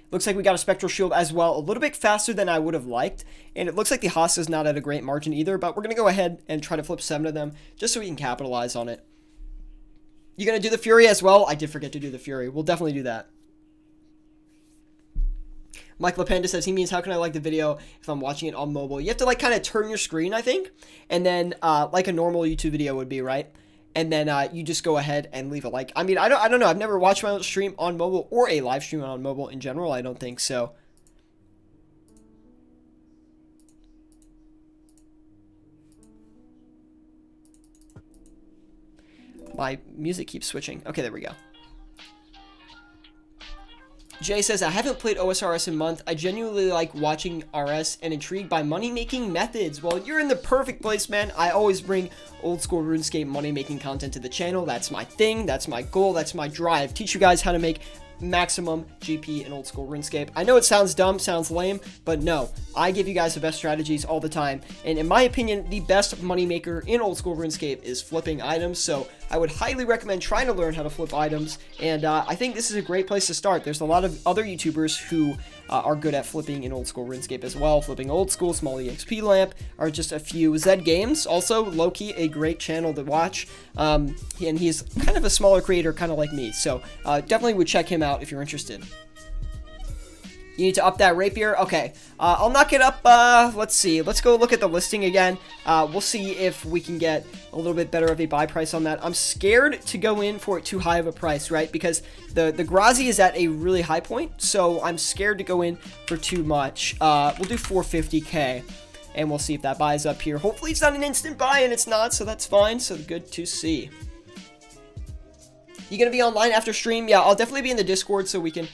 Looks like we got a Spectral Shield as well, a little bit faster than I would have liked, and it looks like the Hosta's not at a great margin either, but we're going to go ahead and try to flip 7 of them, just so we can capitalize on it. You going to do the Fury as well? I did forget to do the Fury. We'll definitely do that. Mike Lapenda says, he means, how can I like the video if I'm watching it on mobile? You have to like kind of turn your screen, I think, and then like a normal YouTube video would be, right? And then you just go ahead and leave a like. I mean, I don't know. I've never watched my stream on mobile or a live stream on mobile in general. I don't think so. My music keeps switching. Okay, there we go. Jay says, I haven't played OSRS in a month. I genuinely like watching RS and intrigued by money-making methods. Well, you're in the perfect place, man. I always bring old-school RuneScape money-making content to the channel. That's my thing. That's my goal. That's my drive. Teach you guys how to make maximum GP in old school RuneScape. I know it sounds dumb, sounds lame, but no, I give you guys the best strategies all the time. And in my opinion, the best moneymaker in old school RuneScape is flipping items. So I would highly recommend trying to learn how to flip items. And I think this is a great place to start. There's a lot of other YouTubers who are good at flipping in old school RuneScape as well. Flipping old school, small EXP lamp are just a few. Zed Games, also low-key a great channel to watch. And he's kind of a smaller creator, kind of like me. So definitely would check him out if you're interested. You need to up that rapier? Okay. I'll knock it up. Let's see. Let's go look at the listing again. We'll see if we can get a little bit better of a buy price on that. I'm scared to go in for it too high of a price, right? Because the Grazi is at a really high point, so I'm scared to go in for too much. We'll do 450k, and we'll see if that buys up here. Hopefully it's not an instant buy, and it's not, so that's fine. So good to see. You gonna be online after stream? Yeah, I'll definitely be in the Discord so we can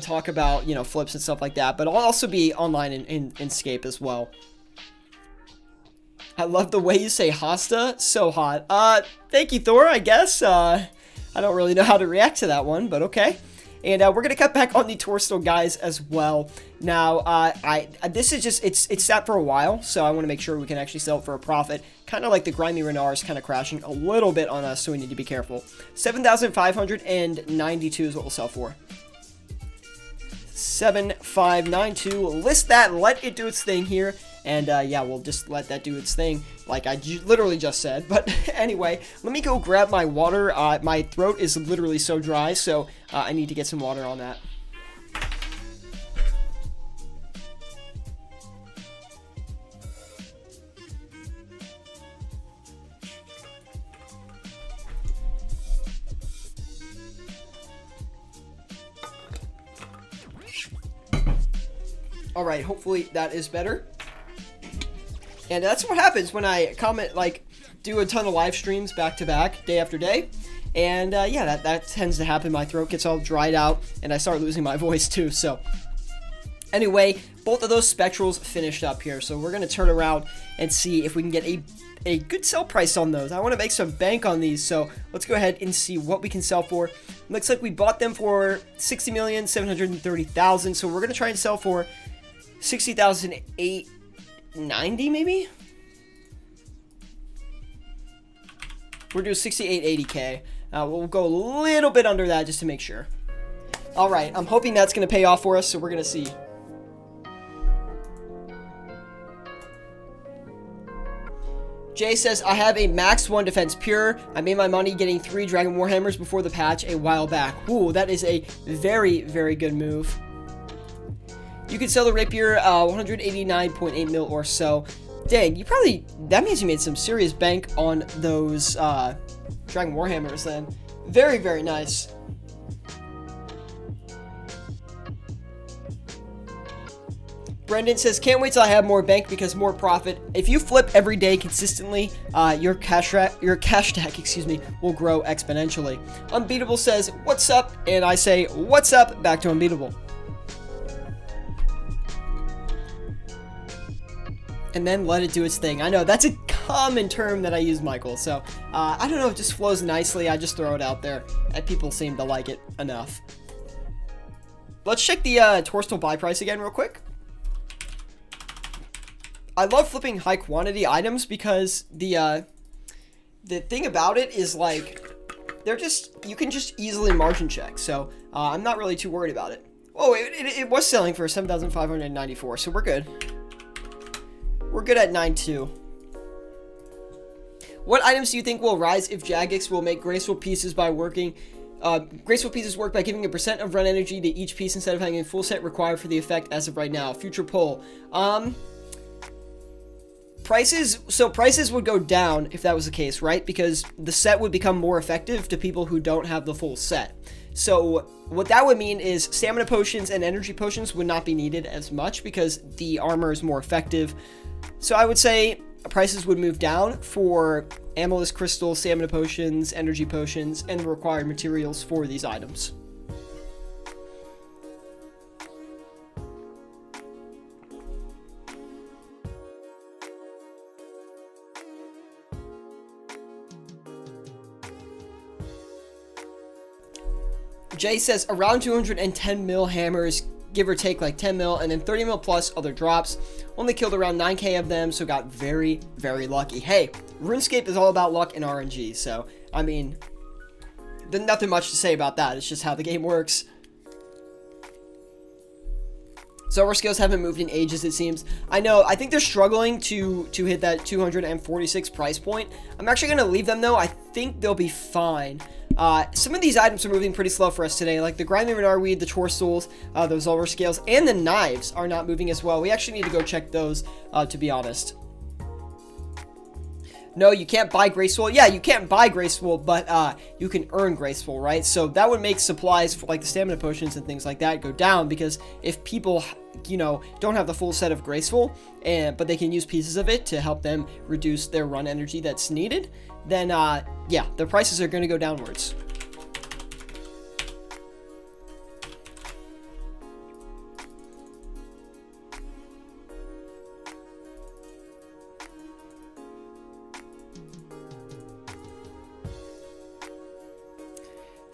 talk about, you know, flips and stuff like that, but I'll also be online in Scape as well. I love the way you say Hosta, so hot. Thank you, Thor, I guess. I don't really know how to react to that one, but okay. And we're gonna cut back on the Torstol guys as well. Now, this is just, it's sat for a while, so I want to make sure we can actually sell it for a profit. Kind of like the Grimy Renar is kind of crashing a little bit on us, so we need to be careful. 7,592 is what we'll sell for. 7592. List that, let it do its thing here, and yeah, we'll just let that do its thing like I literally just said. But anyway, let me go grab my water. My throat is literally so dry, so I need to get some water on that. Alright, hopefully that is better. And that's what happens when I do a ton of live streams back to back, day after day. And yeah, that tends to happen. My throat gets all dried out, and I start losing my voice too. So anyway, both of those spectrals finished up here. So we're going to turn around and see if we can get a good sell price on those. I want to make some bank on these, so let's go ahead and see what we can sell for. Looks like we bought them for 60,730,000, so we're going to try and sell for 60,890 maybe? We're doing 6880k. We'll go a little bit under that just to make sure. Alright, I'm hoping that's going to pay off for us, so we're going to see. Jay says, I have a max 1 defense pure. I made my money getting 3 Dragon Warhammers before the patch a while back. Ooh, that is a very, very good move. You could sell the rapier 189.8 mil or so. Dang, that means you made some serious bank on those Dragon Warhammers then. Very, very nice. Brendan says, can't wait till I have more bank because more profit. If you flip every day consistently, your cash stack, excuse me, will grow exponentially. Unbeatable says, what's up? And I say, what's up? Back to Unbeatable. And then let it do its thing. I know, that's a common term that I use, Michael. So, I don't know, it just flows nicely. I just throw it out there. And people seem to like it enough. Let's check the Torstol buy price again real quick. I love flipping high quantity items because the thing about it is, like, you can just easily margin check. So, I'm not really too worried about it. Oh, it was selling for 7,594, so we're good. We're good at 9.2. What items do you think will rise if Jagex will make graceful pieces by working? Graceful pieces work by giving a % of run energy to each piece instead of having a full set required for the effect as of right now. Future poll. Prices would go down if that was the case, right? Because the set would become more effective to people who don't have the full set. So what that would mean is stamina potions and energy potions would not be needed as much because the armor is more effective. So I would say prices would move down for Amethyst Crystal, stamina potions, energy potions, and the required materials for these items. Jay says around 210 mil hammers, give or take like 10 mil, and then 30 mil plus other drops. Only killed around 9k of them, so got very, very lucky. Hey, RuneScape is all about luck and RNG, so, I mean, there's nothing much to say about that. It's just how the game works. So our skills haven't moved in ages, it seems. I know, I think they're struggling to hit that 246 price point. I'm actually going to leave them, though. I think they'll be fine. Some of these items are moving pretty slow for us today, like the grinding renarweed, the chore stools, those over scales, and the knives are not moving as well. We actually need to go check those, to be honest. No, you can't buy Graceful. Yeah, you can't buy Graceful, but you can earn Graceful, right? So that would make supplies for like the stamina potions and things like that go down, because if people, you know, don't have the full set of Graceful, but they can use pieces of it to help them reduce their run energy that's needed, then yeah, the prices are going to go downwards.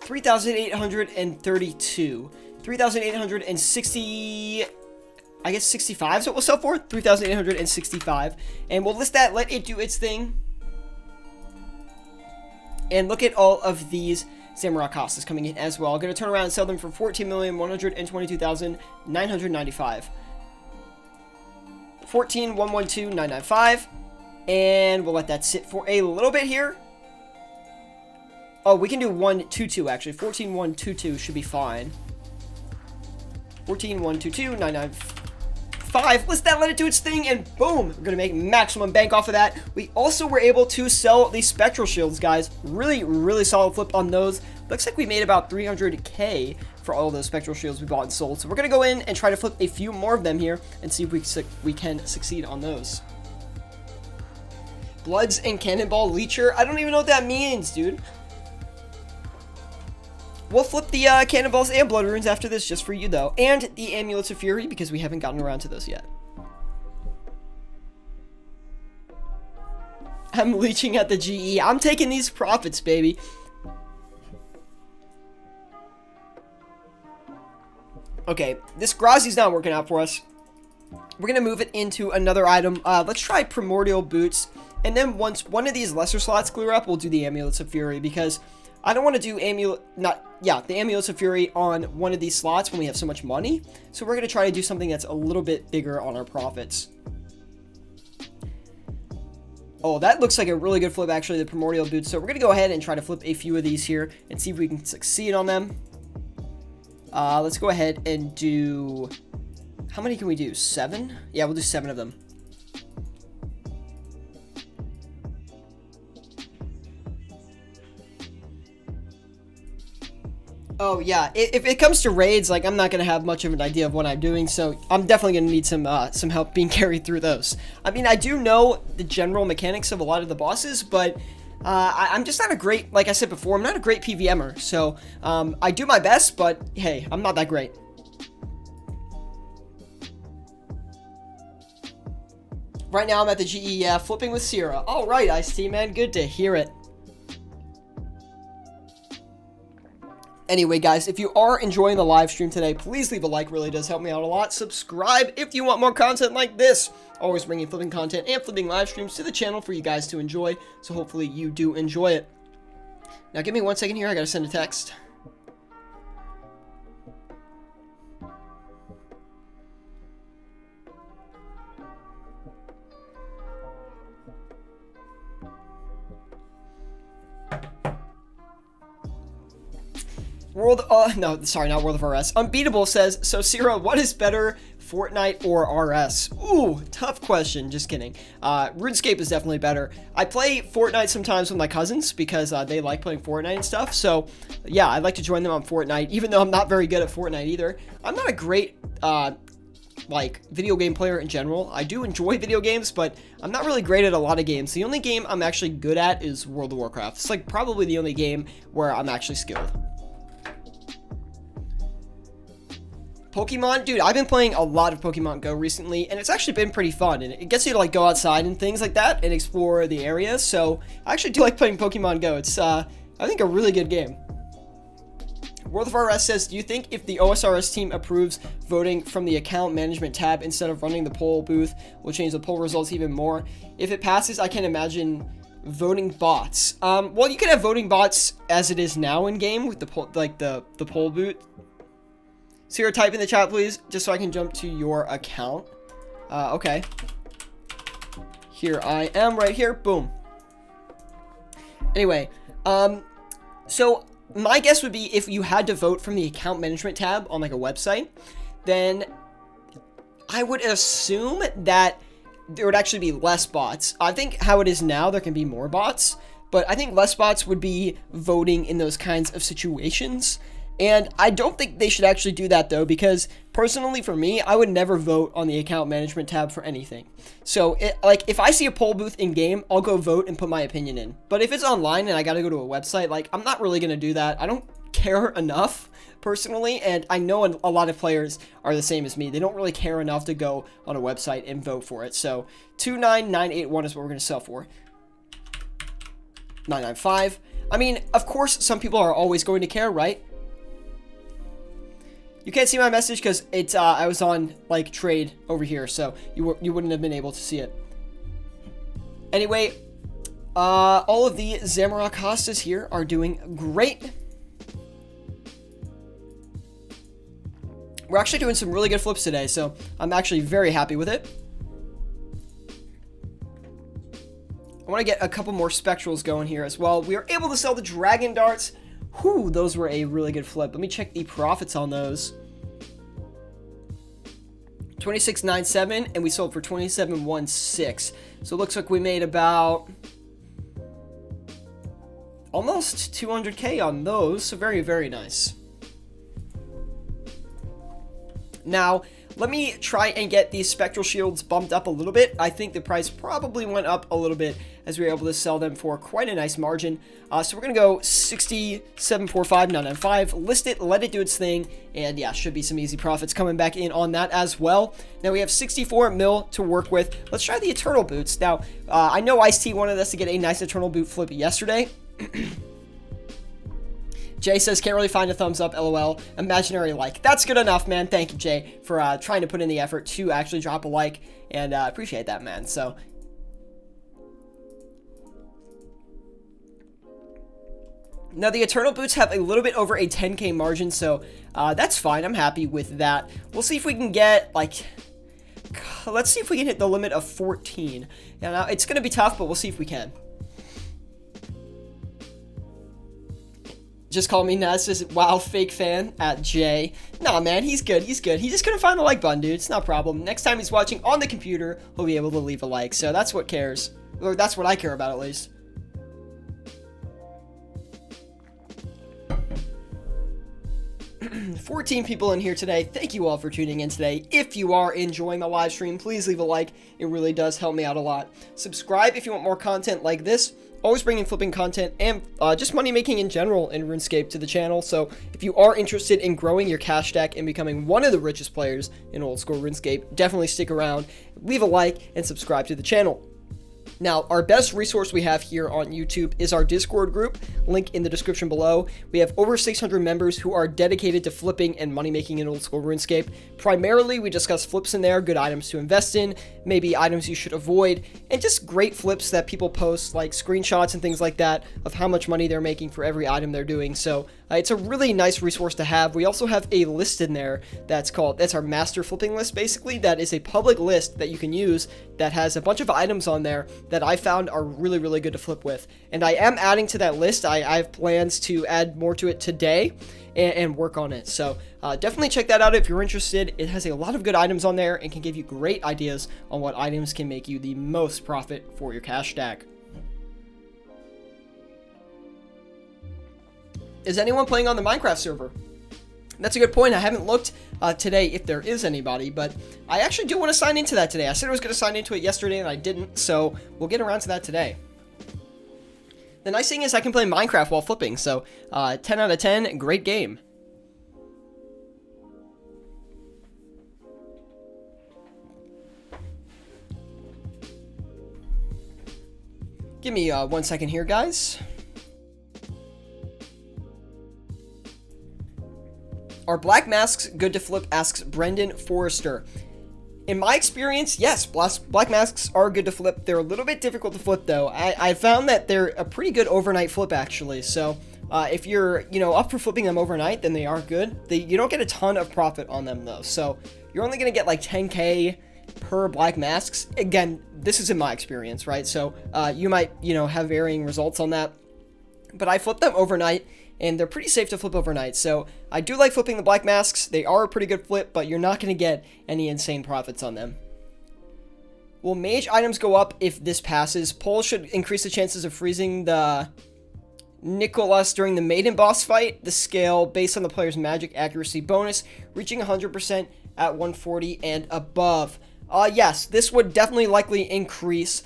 $3,832. 3,860. I guess 65 is what we'll sell for. 3,865. And we'll list that, let it do its thing. And look at all of these Samurai Costas coming in as well. I'm going to turn around and sell them for 14,122,995. 14,112,995. And we'll let that sit for a little bit here. Oh, we can do 122 actually. 14,122 should be fine. 14,122,995. Let's let it do its thing, and boom, we're gonna make maximum bank off of that. We also were able to sell these spectral shields, guys. Really, really solid flip on those. Looks like we made about 300k for all of those spectral shields we bought and sold. So we're gonna go in and try to flip a few more of them here and see if we can succeed on those. Bloods and Cannonball Leecher. I don't even know what that means, dude. We'll flip the Cannonballs and Blood Runes after this just for you, though. And the Amulets of Fury, because we haven't gotten around to those yet. I'm leeching at the GE. I'm taking these profits, baby. Okay, this Grazi's not working out for us. We're going to move it into another item. Let's try Primordial Boots. And then once one of these lesser slots clear up, we'll do the Amulets of Fury, because I don't want to do the Amulets of Fury on one of these slots when we have so much money. So we're going to try to do something that's a little bit bigger on our profits. Oh, that looks like a really good flip, actually, the Primordial Boots. So we're going to go ahead and try to flip a few of these here and see if we can succeed on them. Let's go ahead and do... How many can we do? 7? Yeah, we'll do 7 of them. Oh, yeah, if it comes to raids, like, I'm not going to have much of an idea of what I'm doing, so I'm definitely going to need some help being carried through those. I mean, I do know the general mechanics of a lot of the bosses, but I'm just not a great, like I said before, I'm not a great PVMer, so I do my best, but hey, I'm not that great. Right now, I'm at the GE, yeah, flipping with Sierra. All right, Ice-T, man, good to hear it. Anyway, guys, if you are enjoying the live stream today, please leave a like. Really does help me out a lot. Subscribe if you want more content like this. Always bringing flipping content and flipping live streams to the channel for you guys to enjoy. So hopefully you do enjoy it. Now, give me 1 second here. I got to send a text. No, sorry, not World of RS. Unbeatable says, so Sierra, what is better, Fortnite or RS? Ooh, tough question, just kidding. RuneScape is definitely better. I play Fortnite sometimes with my cousins because they like playing Fortnite and stuff, so yeah, I'd like to join them on Fortnite, even though I'm not very good at Fortnite either. I'm not a great, like, video game player in general. I do enjoy video games, but I'm not really great at a lot of games. The only game I'm actually good at is World of Warcraft. It's like probably the only game where I'm actually skilled. Pokemon, dude, I've been playing a lot of Pokemon Go recently, and it's actually been pretty fun, and it gets you to, like, go outside and things like that, and explore the area, so I actually do like playing Pokemon Go. It's, I think, a really good game. World of RS says, do you think if the OSRS team approves voting from the account management tab instead of running the poll booth will change the poll results even more? If it passes, I can imagine voting bots. Well, you can have voting bots as it is now in game with the poll booth. Sierra, type in the chat, please, just so I can jump to your account. Okay. Here I am right here. Boom. Anyway, so my guess would be if you had to vote from the account management tab on like a website, then I would assume that there would actually be less bots. I think how it is now, there can be more bots, but I think less bots would be voting in those kinds of situations. And I don't think they should actually do that though, because personally for me, I would never vote on the account management tab for anything. So like if I see a poll booth in game, I'll go vote and put my opinion in. But if it's online and I got to go to a website, like I'm not really going to do that. I don't care enough personally. And I know a lot of players are the same as me. They don't really care enough to go on a website and vote for it. So 29981 is what we're going to sell for. 995. I mean, of course, some people are always going to care, right? You can't see my message because it's I was on like trade over here, so you wouldn't have been able to see it. Anyway, all of the Zamorak hostas here are doing great. We're actually doing some really good flips today, so I'm actually very happy with it. I want to get a couple more spectrals going here as well. We are able to sell the dragon darts. Whew, those were a really good flip. Let me check the profits on those. 26.97, and we sold for 27.16. So it looks like we made about almost 200k on those. So very, very nice. Now, let me try and get these spectral shields bumped up a little bit. I think the price probably went up a little bit as we were able to sell them for quite a nice margin. So we're going to go 67.45,995, list it, let it do its thing, and yeah, should be some easy profits coming back in on that as well. Now we have 64 mil to work with. Let's try the Eternal Boots. Now, I know Ice-T wanted us to get a nice Eternal Boot flip yesterday. Jay says, can't really find a thumbs up, lol. Imaginary like. That's good enough, man. Thank you, Jay, for trying to put in the effort to actually drop a like, and I appreciate that, man. So, now the Eternal Boots have a little bit over a 10k margin, so that's fine. I'm happy with that. We'll see if we can get, like, let's see if we can hit the limit of 14. Now, it's going to be tough, but we'll see if we can. Just call me Ness, wow, fake fan at Jay. Nah, man, he's good, he's good. He just couldn't find the like button, dude. It's no problem. Next time he's watching on the computer, he'll be able to leave a like. So that's what cares. Or that's what I care about, at least. $14 people in here today. Thank you all for tuning in today. If you are enjoying the live stream, please leave a like. It really does help me out a lot. Subscribe if you want more content like this. Always bringing flipping content and just money making in general in RuneScape to the channel. So if you are interested in growing your cash stack and becoming one of the richest players in old school RuneScape, definitely stick around, leave a like, and subscribe to the channel. Now, our best resource we have here on YouTube is our Discord group, link in the description below. We have over 600 members who are dedicated to flipping and money making in old school RuneScape. Primarily, we discuss flips in there, good items to invest in, maybe items you should avoid, and just great flips that people post, like screenshots and things like that of how much money they're making for every item they're doing. So it's a really nice resource to have. We also have a list in there that's our master flipping list, basically. That is a public list that you can use that has a bunch of items on there that I found are really, really good to flip with. And I am adding to that list. I have plans to add more to it today and work on it. So definitely check that out if you're interested. It has a lot of good items on there and can give you great ideas on what items can make you the most profit for your cash stack. Is anyone playing on the Minecraft server? That's a good point. I haven't looked today if there is anybody, but I actually do want to sign into that today. I said I was going to sign into it yesterday and I didn't, so we'll get around to that today. The nice thing is I can play Minecraft while flipping, so 10 out of 10, great game. Give me 1 second here, guys. Are black masks good to flip, asks Brendan Forrester. In my experience, yes, black masks are good to flip. They're a little bit difficult to flip, though. I found that they're a pretty good overnight flip, actually. So if you're, up for flipping them overnight, then they are good. You don't get a ton of profit on them, though. So you're only going to get like 10K per black masks. Again, this is in my experience, right? So you might, have varying results on that. But I flip them overnight, and they're pretty safe to flip overnight. So I do like flipping the black masks. They are a pretty good flip, but you're not going to get any insane profits on them. Will mage items go up if this passes? Polls should increase the chances of freezing the Nicholas during the maiden boss fight. The scale based on the player's magic accuracy bonus, reaching 100% at 140 and above. Yes, this would definitely likely increase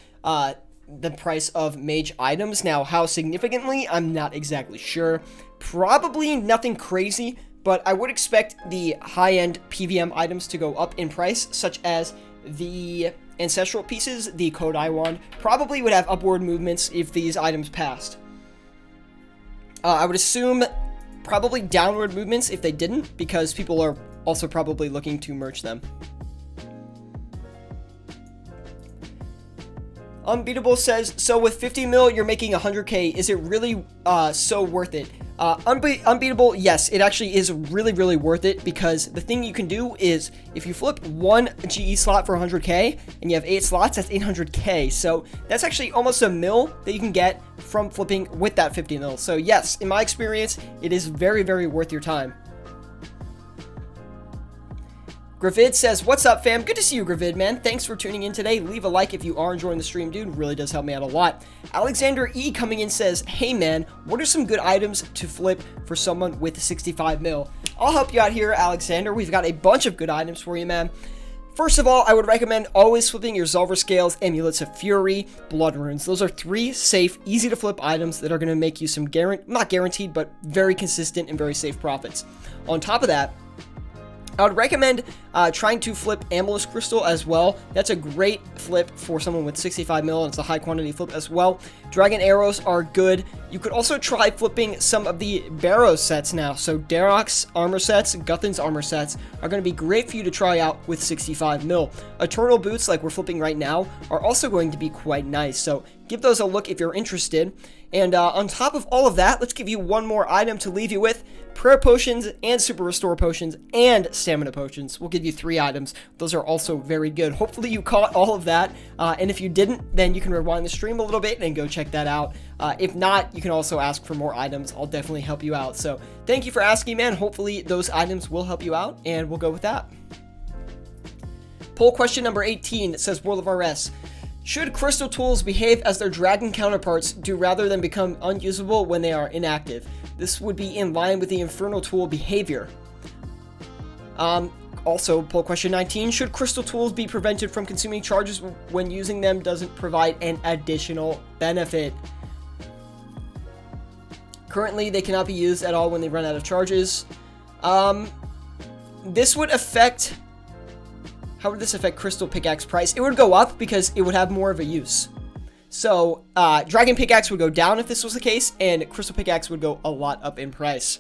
the price of mage items. Now, how significantly, I'm not exactly sure. Probably nothing crazy, but I would expect the high-end PVM items to go up in price, such as the ancestral pieces, the Kodai wand, probably would have upward movements if these items passed. I would assume probably downward movements if they didn't, because people are also probably looking to merge them. Unbeatable says, so with 50 mil, you're making 100K. Is it really so worth it? Unbeatable, yes, it actually is really, really worth it, because the thing you can do is if you flip one GE slot for 100K and you have 8 slots, that's 800K. So that's actually almost a mil that you can get from flipping with that 50 mil. So yes, in my experience, it is very, very worth your time. Gravid says, what's up, fam? Good to see you, Gravid, man. Thanks for tuning in today. Leave a like if you are enjoying the stream, dude. Really does help me out a lot. Alexander E coming in says, hey, man, what are some good items to flip for someone with 65 mil? I'll help you out here, Alexander. We've got a bunch of good items for you, man. First of all, I would recommend always flipping your Zelver Scales, Amulets of Fury, Blood Runes. Those are 3 safe, easy to flip items that are going to make you some, not guaranteed, but very consistent and very safe profits. On top of that, I would recommend trying to flip Amethyst Crystal as well. That's a great flip for someone with 65 mil, and it's a high quantity flip as well. Dragon Arrows are good. You could also try flipping some of the Barrow sets now. So Darok's armor sets, Guthan's armor sets are going to be great for you to try out with 65 mil. Eternal Boots, like we're flipping right now, are also going to be quite nice. So give those a look if you're interested. And on top of all of that, let's give you one more item to leave you with. Prayer Potions and Super Restore Potions and Stamina Potions. We'll give you 3 items. Those are also very good. Hopefully you caught all of that. And if you didn't, then you can rewind the stream a little bit and go check that out. If not, you can also ask for more items. I'll definitely help you out. So thank you for asking, man. Hopefully those items will help you out, and we'll go with that. Poll question number 18 says, World of RS. Should crystal tools behave as their dragon counterparts do rather than become unusable when they are inactive? This would be in line with the infernal tool behavior. Also, poll question 19, should crystal tools be prevented from consuming charges when using them doesn't provide an additional benefit? Currently, they cannot be used at all when they run out of charges. This would affect... How would this affect Crystal Pickaxe price? It would go up because it would have more of a use. So, Dragon Pickaxe would go down if this was the case, and Crystal Pickaxe would go a lot up in price.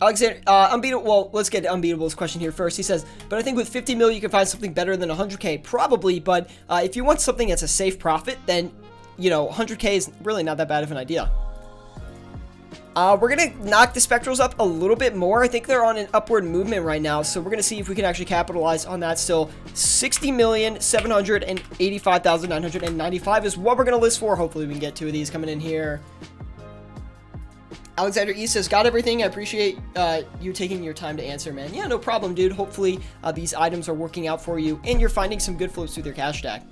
Alexander, Unbeatable, well, let's get to Unbeatable's question here first. He says, but I think with 50 mil, you can find something better than 100K. Probably, but if you want something that's a safe profit, then, 100K is really not that bad of an idea. We're going to knock the Spectrals up a little bit more. I think they're on an upward movement right now, so we're going to see if we can actually capitalize on that still. 60,785,995 is what we're going to list for. Hopefully we can get 2 of these coming in here. Alexander E says, got everything. I appreciate you taking your time to answer, man. Yeah, no problem, dude. Hopefully these items are working out for you, and you're finding some good flips with your cash stack.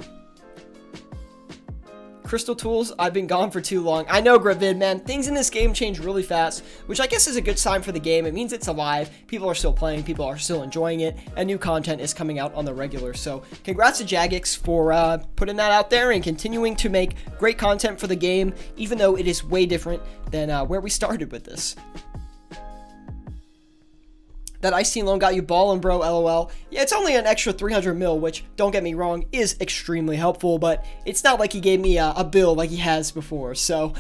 Crystal tools, I've been gone for too long. I know, Gravid, man. Things in this game change really fast, which I guess is a good sign for the game. It means it's alive. People are still playing. People are still enjoying it, and new content is coming out on the regular. So congrats to Jagex for putting that out there and continuing to make great content for the game, even though it is way different than where we started with this. That Ice Team loan got you ballin', bro, lol. Yeah, it's only an extra 300 mil, which, don't get me wrong, is extremely helpful, but it's not like he gave me a bill like he has before, so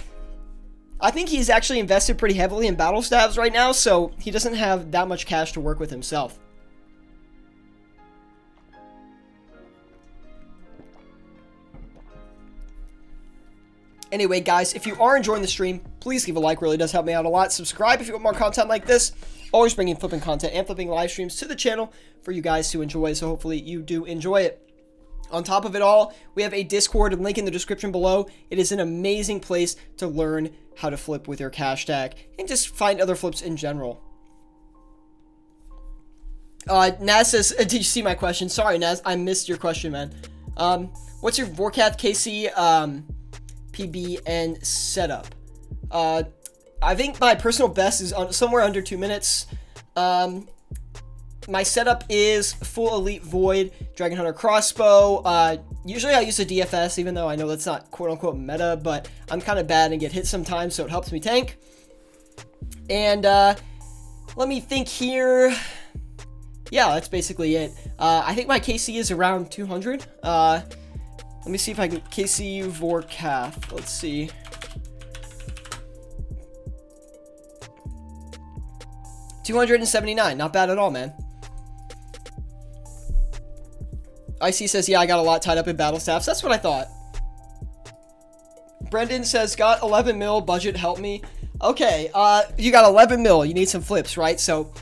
I think he's actually invested pretty heavily in battle staves right now, so he doesn't have that much cash to work with himself. Anyway, guys, if you are enjoying the stream, please give a like. Really does help me out a lot. Subscribe if you want more content like this. Always bringing flipping content and flipping live streams to the channel for you guys to enjoy. So hopefully you do enjoy it. On top of it all, we have a Discord link in the description below. It is an amazing place to learn how to flip with your cash stack and just find other flips in general. Naz says, did you see my question? Sorry, Naz, I missed your question, man. What's your Vorkath KC PB and setup? I think my personal best is somewhere under 2 minutes. My setup is full elite void, Dragon Hunter crossbow. Usually I use a DFS, even though I know that's not quote-unquote meta, but I'm kind of bad and get hit sometimes, so it helps me tank. And let me think here. Yeah, that's basically it. I think my KC is around 200. Let me see if I can KC Vorkath. Let's see. $279, not bad at all, man. Icy says, yeah, I got a lot tied up in battle staffs. That's what I thought. Brendan says, got 11 mil, budget, help me. Okay, you got 11 mil, you need some flips, right? So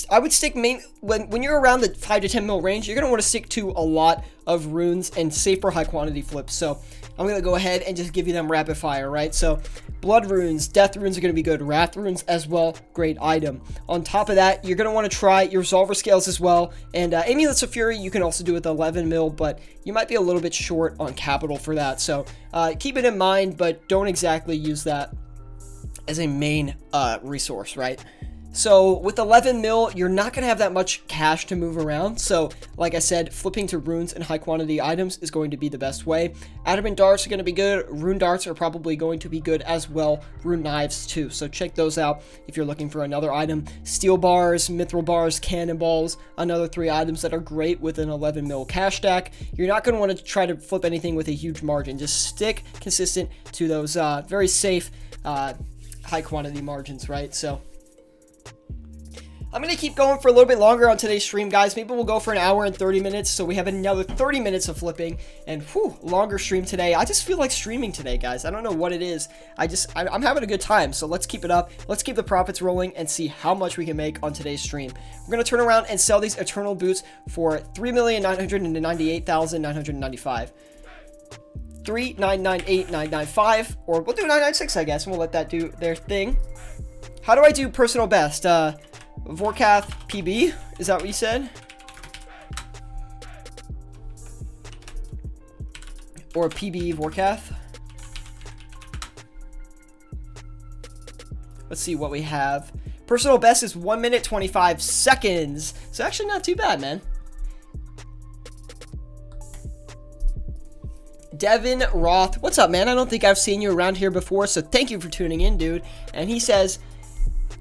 I would stick when you're around the 5 to 10 mil range, you're going to want to stick to a lot of runes and safer high quantity flips. So I'm going to go ahead and just give you them rapid fire, right? So blood runes, death runes are going to be good. Wrath runes as well, great item. On top of that, you're going to want to try your resolver scales as well. And amulets of fury, you can also do with 11 mil, but you might be a little bit short on capital for that. So keep it in mind, but don't exactly use that as a main resource, right? So with 11 mil, you're not going to have that much cash to move around. So like I said, flipping to runes and high quantity items is going to be the best way. Adamant darts are going to be good. Rune darts are probably going to be good as well. Rune knives too. So check those out if you're looking for another item. Steel bars, mithril bars, cannonballs, another 3 items that are great with an 11 mil cash stack. You're not going to want to try to flip anything with a huge margin. Just stick consistent to those very safe high quantity margins, right? So I'm going to keep going for a little bit longer on today's stream, guys. Maybe we'll go for an hour and 30 minutes, so we have another 30 minutes of flipping, and whew, longer stream today. I just feel like streaming today, guys. I don't know what it is. I'm having a good time, so let's keep it up. Let's keep the profits rolling and see how much we can make on today's stream. We're going to turn around and sell these Eternal Boots for $3,998,995. 3,998,995, or we'll do 996, I guess, and we'll let that do their thing. How do I do personal best? Vorkath PB? Is that what you said? Or PB Vorkath? Let's see what we have. Personal best is 1 minute 25 seconds. So actually not too bad, man. Devin Roth. What's up, man? I don't think I've seen you around here before, so thank you for tuning in, dude. And he says,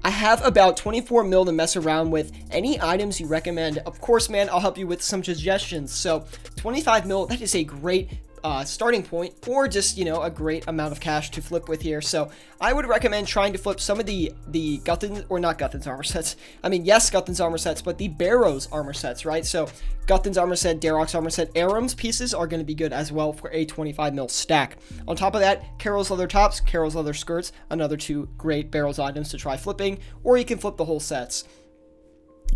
I have about 24 mil to mess around with. Any items you recommend? Of course, man, I'll help you with some suggestions. So 25 mil, that is a great starting point, or just, you know, a great amount of cash to flip with here. So I would recommend trying to flip some of the Guthans, or not Guthans armor sets. I mean, yes, Guthans armor sets, but the Barrows armor sets, right? So Guthans armor set, Darok's armor set, Aram's pieces are going to be good as well for a 25 mil stack. On top of that, Carol's leather tops, Carol's leather skirts, another 2 great Barrows items to try flipping, or you can flip the whole sets.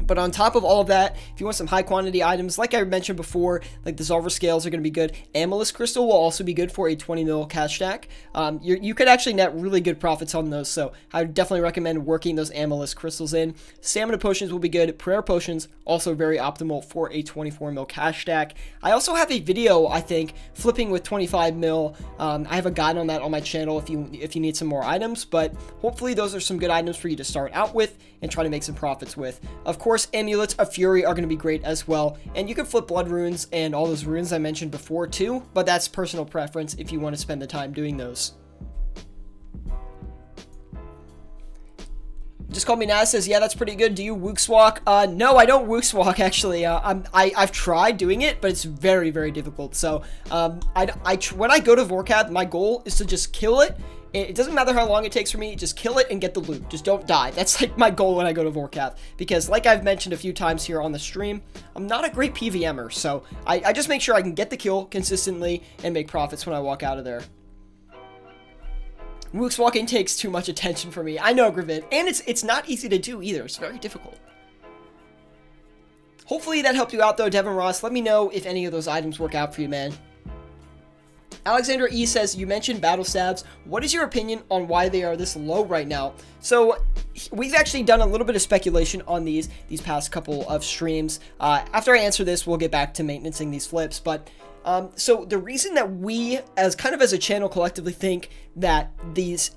But on top of all of that, if you want some high quantity items, like I mentioned before, like the Zolver scales are going to be good. Amethyst crystal will also be good for a 20 mil cash stack. You could actually net really good profits on those, so I would definitely recommend working those amethyst crystals in. Stamina potions will be good. Prayer potions, also very optimal for a 24 mil cash stack. I also have a video, I think, flipping with 25 mil. I have a guide on that on my channel if you need some more items, but hopefully those are some good items for you to start out with and try to make some profits with. Of course, amulets of fury are going to be great as well, and you can flip blood runes and all those runes I mentioned before too, but that's personal preference if you want to spend the time doing those. Just Call Me Naz says, yeah, that's pretty good. Do you Wooks Walk? No, I don't Wooks Walk, actually. I've tried doing it, but it's very, very difficult. So, when I go to Vorkath, my goal is to just kill it. It doesn't matter how long it takes for me, just kill it and get the loot. Just don't die. That's like my goal when I go to Vorkath. Because like I've mentioned a few times here on the stream, I'm not a great PVMer. So, I just make sure I can get the kill consistently and make profits when I walk out of there. Wooks walking takes too much attention for me. I know, Gravid. And it's not easy to do either. It's very difficult. Hopefully that helped you out, though, Devin Ross. Let me know if any of those items work out for you, man. Alexander E says, you mentioned battle stabs. What is your opinion on why they are this low right now? So, we've actually done a little bit of speculation on these past couple of streams. After I answer this, we'll get back to maintenancing these flips, but... so the reason that we, as a channel, collectively think that these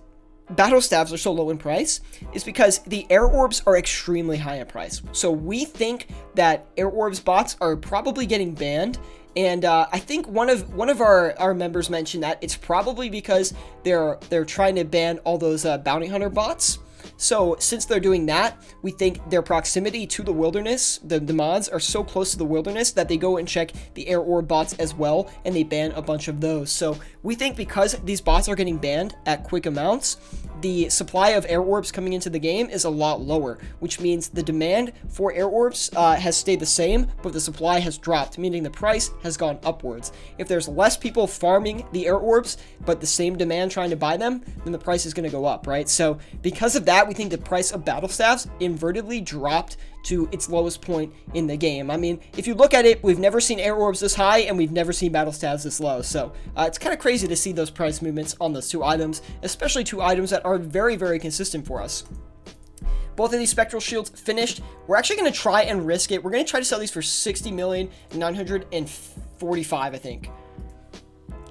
battle staves are so low in price is because the air orbs are extremely high in price. So we think that air orbs bots are probably getting banned, and I think one of our members mentioned that it's probably because they're trying to ban all those bounty hunter bots. So, since they're doing that, we think their proximity to the wilderness, the mods, are so close to the wilderness that they go and check the air orb bots as well, and they ban a bunch of those. So, we think because these bots are getting banned at quick amounts, the supply of air orbs coming into the game is a lot lower, which means the demand for air orbs has stayed the same, but the supply has dropped, meaning the price has gone upwards. If there's less people farming the air orbs, but the same demand trying to buy them, then the price is going to go up, right? So, because of that, we think the price of battle staves invertedly dropped to its lowest point in the game. I mean, if you look at it, we've never seen air orbs this high, and we've never seen battle staves this low. So it's kind of crazy to see those price movements on those two items, especially two items that are very, very consistent for us. Both of these spectral shields finished. We're actually going to try and risk it. We're going to try to sell these for 60,945,000, I think.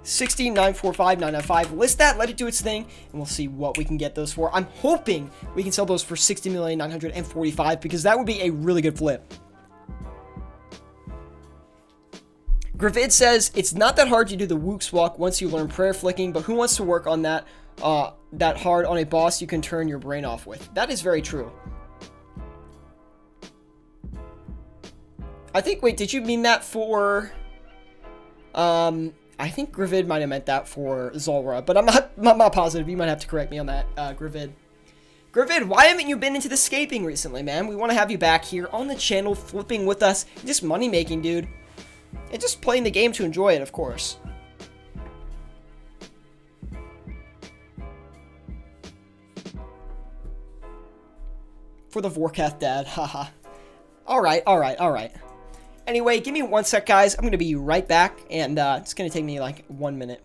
60,945,995. List that, let it do its thing, and we'll see what we can get those for. I'm hoping we can sell those for 60,945,000 because that would be a really good flip. Gravid says, it's not that hard to do the Wooks walk once you learn prayer flicking, but who wants to work on that hard on a boss you can turn your brain off with? That is very true. I think, wait, did you mean that for, I think Gravid might have meant that for Zulrah, but I'm not positive. You might have to correct me on that, Gravid. Gravid, why haven't you been into the scaping recently, man? We want to have you back here on the channel, flipping with us, just money making, dude. And just playing the game to enjoy it, of course. For the Vorkath dad, haha. Alright. Anyway, give me 1 sec, guys. I'm going to be right back, and it's going to take me like 1 minute.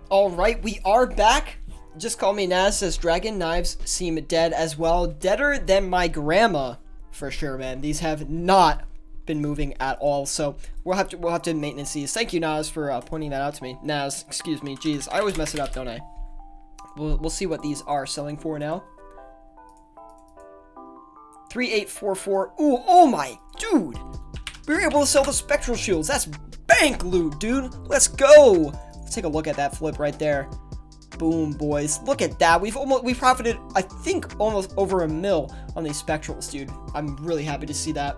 Alright, we are back. Just Call Me Naz says dragon knives seem dead as well. Deader than my grandma, for sure, man. These have not been moving at all, so we'll have to maintenance these. Thank you, Naz, for pointing that out to me. Naz, excuse me. Jeez, I always mess it up, don't I? We'll see what these are selling for now. 3844. Ooh, oh my, dude. We were able to sell the spectral shields. That's bank loot, dude. Let's go. Let's take a look at that flip right there. Boom, boys. Look at that. We profited, I think, almost over $1 mil on these spectrals, dude. I'm really happy to see that.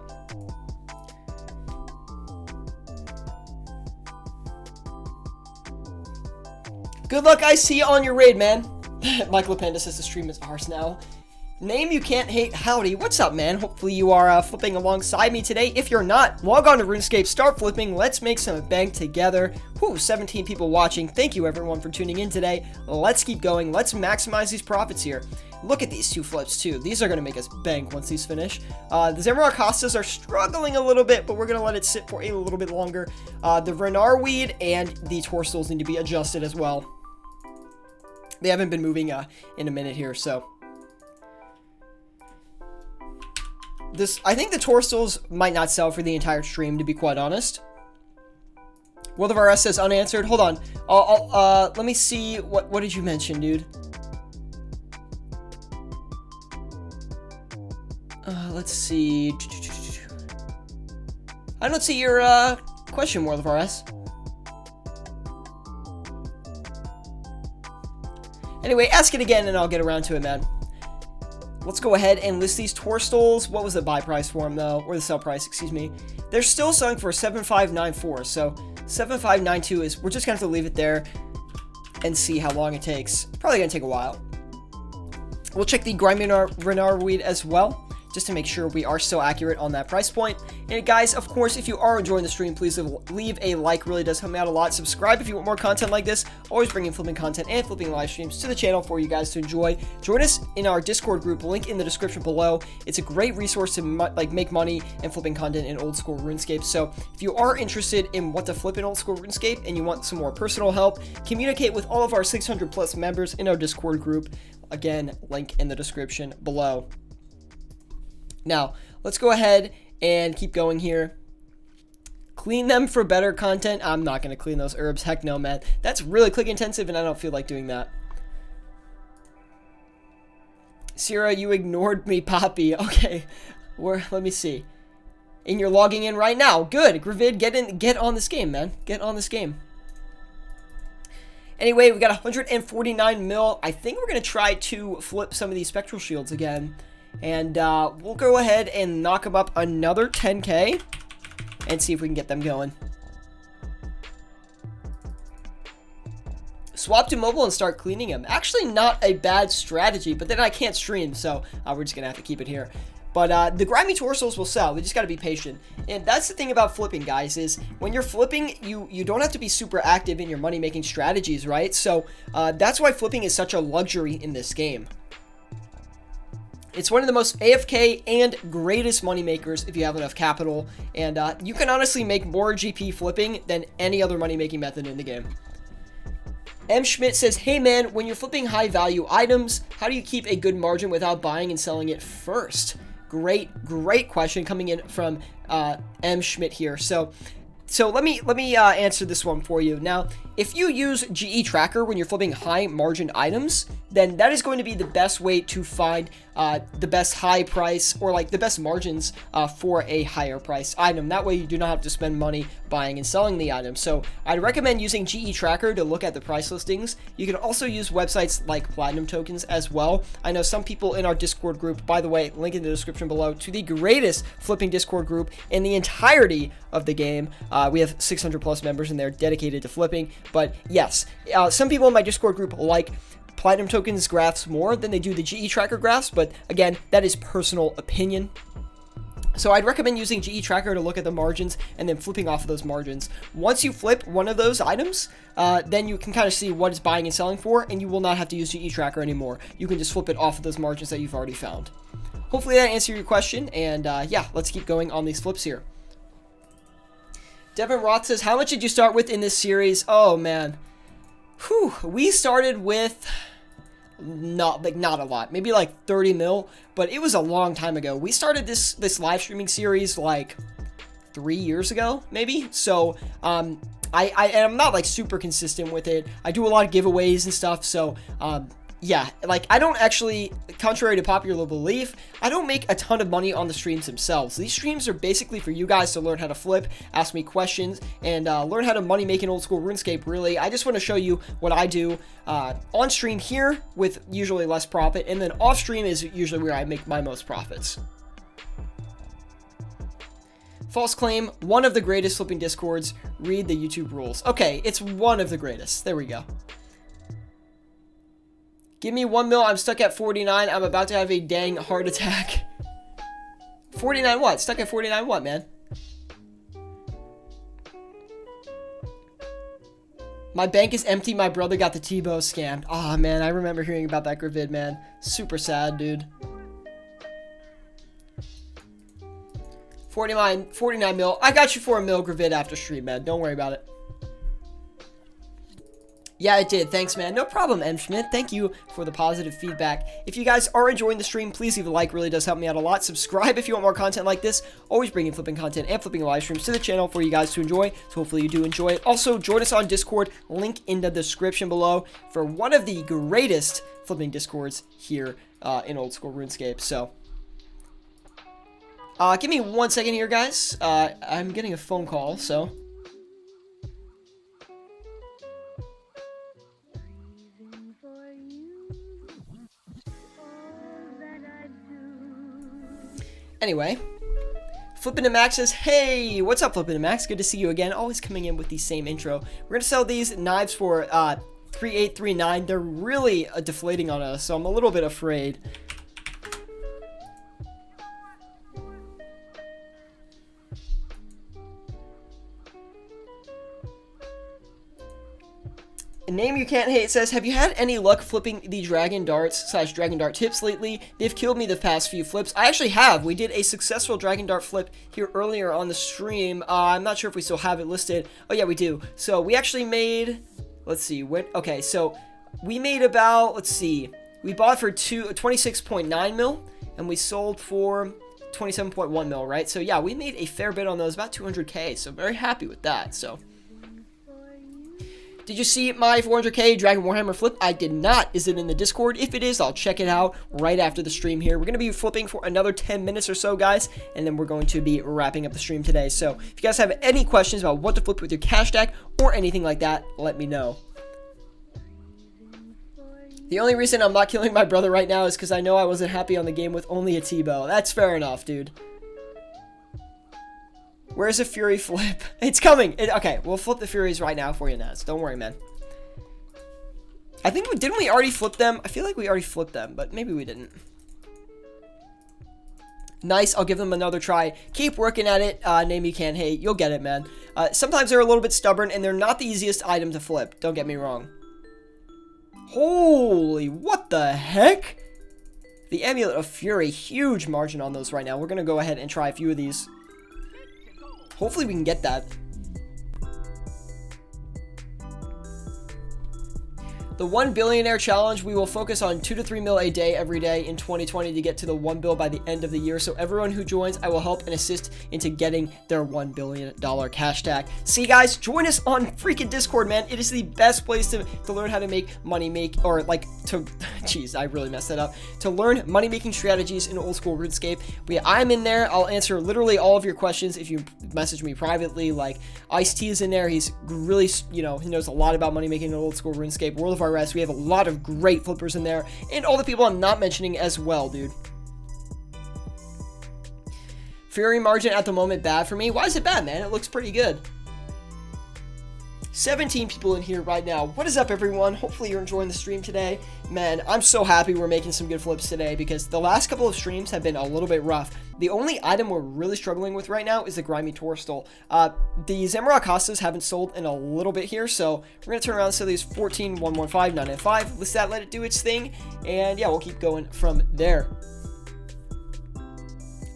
Good luck, I see you on your raid, man. Michael Lapanda says the stream is ours now. Name you can't hate. Howdy, what's up, man? Hopefully you are flipping alongside me today. If you're not, log on to RuneScape, start flipping. Let's make some bank together. Whew, 17 people watching. Thank you, everyone, for tuning in today. Let's keep going. Let's maximize these profits here. Look at these two flips, too. These are going to make us bank once these finish. The Zemrock Hostas are struggling a little bit, but we're going to let it sit for a little bit longer. The Renar Weed and the Torstals need to be adjusted as well. They haven't been moving in a minute here, so... I think the Torstals might not sell for the entire stream, to be quite honest. World of RS says unanswered. Hold on. Let me see. What did you mention, dude? Let's see. I don't see your question, World of RS. Anyway, ask it again and I'll get around to it, man. Let's go ahead and list these Torstals. What was the buy price for them, though? Or the sell price, excuse me. They're still selling for 7,594. So 7,592 is... We're just going to have to leave it there and see how long it takes. Probably going to take a while. We'll check the Grimy Renar Weed as well, just to make sure we are still accurate on that price point. And guys, of course, if you are enjoying the stream, please leave a like. Really does help me out a lot. Subscribe if you want more content like this. Always bringing flipping content and flipping live streams to the channel for you guys to enjoy. Join us in our Discord group, link in the description below. It's a great resource to make money and flipping content in old school RuneScape. So if you are interested in what to flip in old school RuneScape and you want some more personal help, communicate with all of our 600 plus members in our Discord group. Again, link in the description below. Now, let's go ahead and keep going here. Clean them for better content. I'm not going to clean those herbs. Heck no, man. That's really click intensive, and I don't feel like doing that. Sierra, you ignored me, Poppy. Okay, let me see. And you're logging in right now. Good. Gravid, get on this game, man. Get on this game. Anyway, we got 149 mil. I think we're going to try to flip some of these spectral shields again. And we'll go ahead and knock them up another 10k and see if we can get them going. Swap to mobile and start cleaning them. Actually, not a bad strategy, but then I can't stream, so we're just going to have to keep it here. But the Grimy Torstals will sell. We just got to be patient. And that's the thing about flipping, guys, is when you're flipping, you don't have to be super active in your money-making strategies, right? So that's why flipping is such a luxury in this game. It's one of the most AFK and greatest money makers if you have enough capital, and you can honestly make more GP flipping than any other money making method in the game. M. Schmidt says, hey man, when you're flipping high value items, how do you keep a good margin without buying and selling it first? Great question coming in from M. Schmidt here. So let me answer this one for you. Now, if you use GE Tracker when you're flipping high margin items, then that is going to be the best way to find the best high price or like the best margins for a higher price item. That way you do not have to spend money buying and selling the item. So I'd recommend using GE Tracker to look at the price listings. You can also use websites like Platinum Tokens as well. I know some people in our Discord group, by the way, link in the description below, to the greatest flipping Discord group in the entirety of the game. We have 600 plus members in there dedicated to flipping. But yes, some people in my Discord group like Platinum Tokens graphs more than they do the GE Tracker graphs, but again, that is personal opinion. So I'd recommend using GE Tracker to look at the margins and then flipping off of those margins. Once you flip one of those items, then you can kind of see what it's buying and selling for, and you will not have to use GE Tracker anymore. You can just flip it off of those margins that you've already found. Hopefully that answered your question, and yeah, let's keep going on these flips here. Devin Roth says, how much did you start with in this series? Oh man. Whew, we started with not a lot, maybe like 30 mil, but it was a long time ago. We started this live streaming series like 3 years ago, maybe. So I'm not like super consistent with it. I do a lot of giveaways and stuff, so yeah, like, I don't actually, contrary to popular belief, I don't make a ton of money on the streams themselves. These streams are basically for you guys to learn how to flip, ask me questions, and learn how to money make in old school RuneScape, really. I just want to show you what I do on stream here with usually less profit, and then off stream is usually where I make my most profits. False claim, one of the greatest flipping discords. Read the YouTube rules. Okay, it's one of the greatest. There we go. Give me 1 mil. I'm stuck at 49. I'm about to have a dang heart attack. 49 what? Stuck at 49 what, man? My bank is empty. My brother got the T-Bow scammed. Ah, man. I remember hearing about that Gravid, man. Super sad, dude. 49 mil. I got you for a mil, Gravid, after stream, man. Don't worry about it. Yeah, it did. Thanks, man. No problem, M. Schmidt. Thank you for the positive feedback. If you guys are enjoying the stream, please leave a like. Really does help me out a lot. Subscribe if you want more content like this. Always bringing flipping content and flipping live streams to the channel for you guys to enjoy. So hopefully you do enjoy it. Also, join us on Discord. Link in the description below for one of the greatest flipping Discords here in old school RuneScape. So, give me 1 second here, guys. I'm getting a phone call, so... Anyway, Flippin' to Max says, hey, what's up, Flippin' to Max? Good to see you again. Always coming in with the same intro. We're going to sell these knives for 3839. They're really deflating on us, so I'm a little bit afraid. A name you can't hate says, have you had any luck flipping the dragon darts / dragon dart tips lately? They've killed me the past few flips. I actually have. We did a successful dragon dart flip here earlier on the stream. I'm not sure if we still have it listed. Oh yeah, we do. So we actually made, let's see, okay, so we made about, let's see, we bought for 26.9 mil and we sold for 27.1 mil, right? So yeah, we made a fair bit on those, about 200k. So very happy with that. So did you see my 400k Dragon Warhammer flip? I did not. Is it in the Discord? If it is, I'll check it out right after the stream here. We're going to be flipping for another 10 minutes or so, guys, and then we're going to be wrapping up the stream today. So if you guys have any questions about what to flip with your cash stack or anything like that, let me know. The only reason I'm not killing my brother right now is because I know I wasn't happy on the game with only a T-Bow. That's fair enough, dude. Where's a Fury flip? It's coming. Okay, we'll flip the Furies right now for you, Naz. Don't worry, man. I think didn't we already flip them? I feel like we already flipped them, but maybe we didn't. Nice. I'll give them another try. Keep working at it. Name you can't hate. You'll get it, man. Sometimes they're a little bit stubborn, and they're not the easiest item to flip. Don't get me wrong. Holy, what the heck? The Amulet of Fury. Huge margin on those right now. We're going to go ahead and try a few of these. Hopefully we can get that. The 1 billionaire challenge, we will focus on 2 to 3 mil a day every day in 2020 to get to the 1 bill by the end of the year. So everyone who joins, I will help and assist into getting their $1 billion cash stack. See, guys, join us on freaking Discord, man. It is the best place to learn how to make money jeez, I really messed that up. To learn money making strategies in old school RuneScape. I'm in there. I'll answer literally all of your questions if you message me privately. Like Ice-T is in there. He's really, he knows a lot about money making in old school RuneScape. World of OSRS. We have a lot of great flippers in there, and all the people I'm not mentioning as well, dude. Fury margin at the moment bad for me. Why is it bad, man? It looks pretty good. 17 people in here right now. What is up, everyone? Hopefully you're enjoying the stream today. Man, I'm so happy we're making some good flips today because the last couple of streams have been a little bit rough. The only item we're really struggling with right now is the Grimy Torstol. The Zamora Costas haven't sold in a little bit here, so we're going to turn around and sell these 14, 115, 995. List that, let it do its thing, and yeah, we'll keep going from there.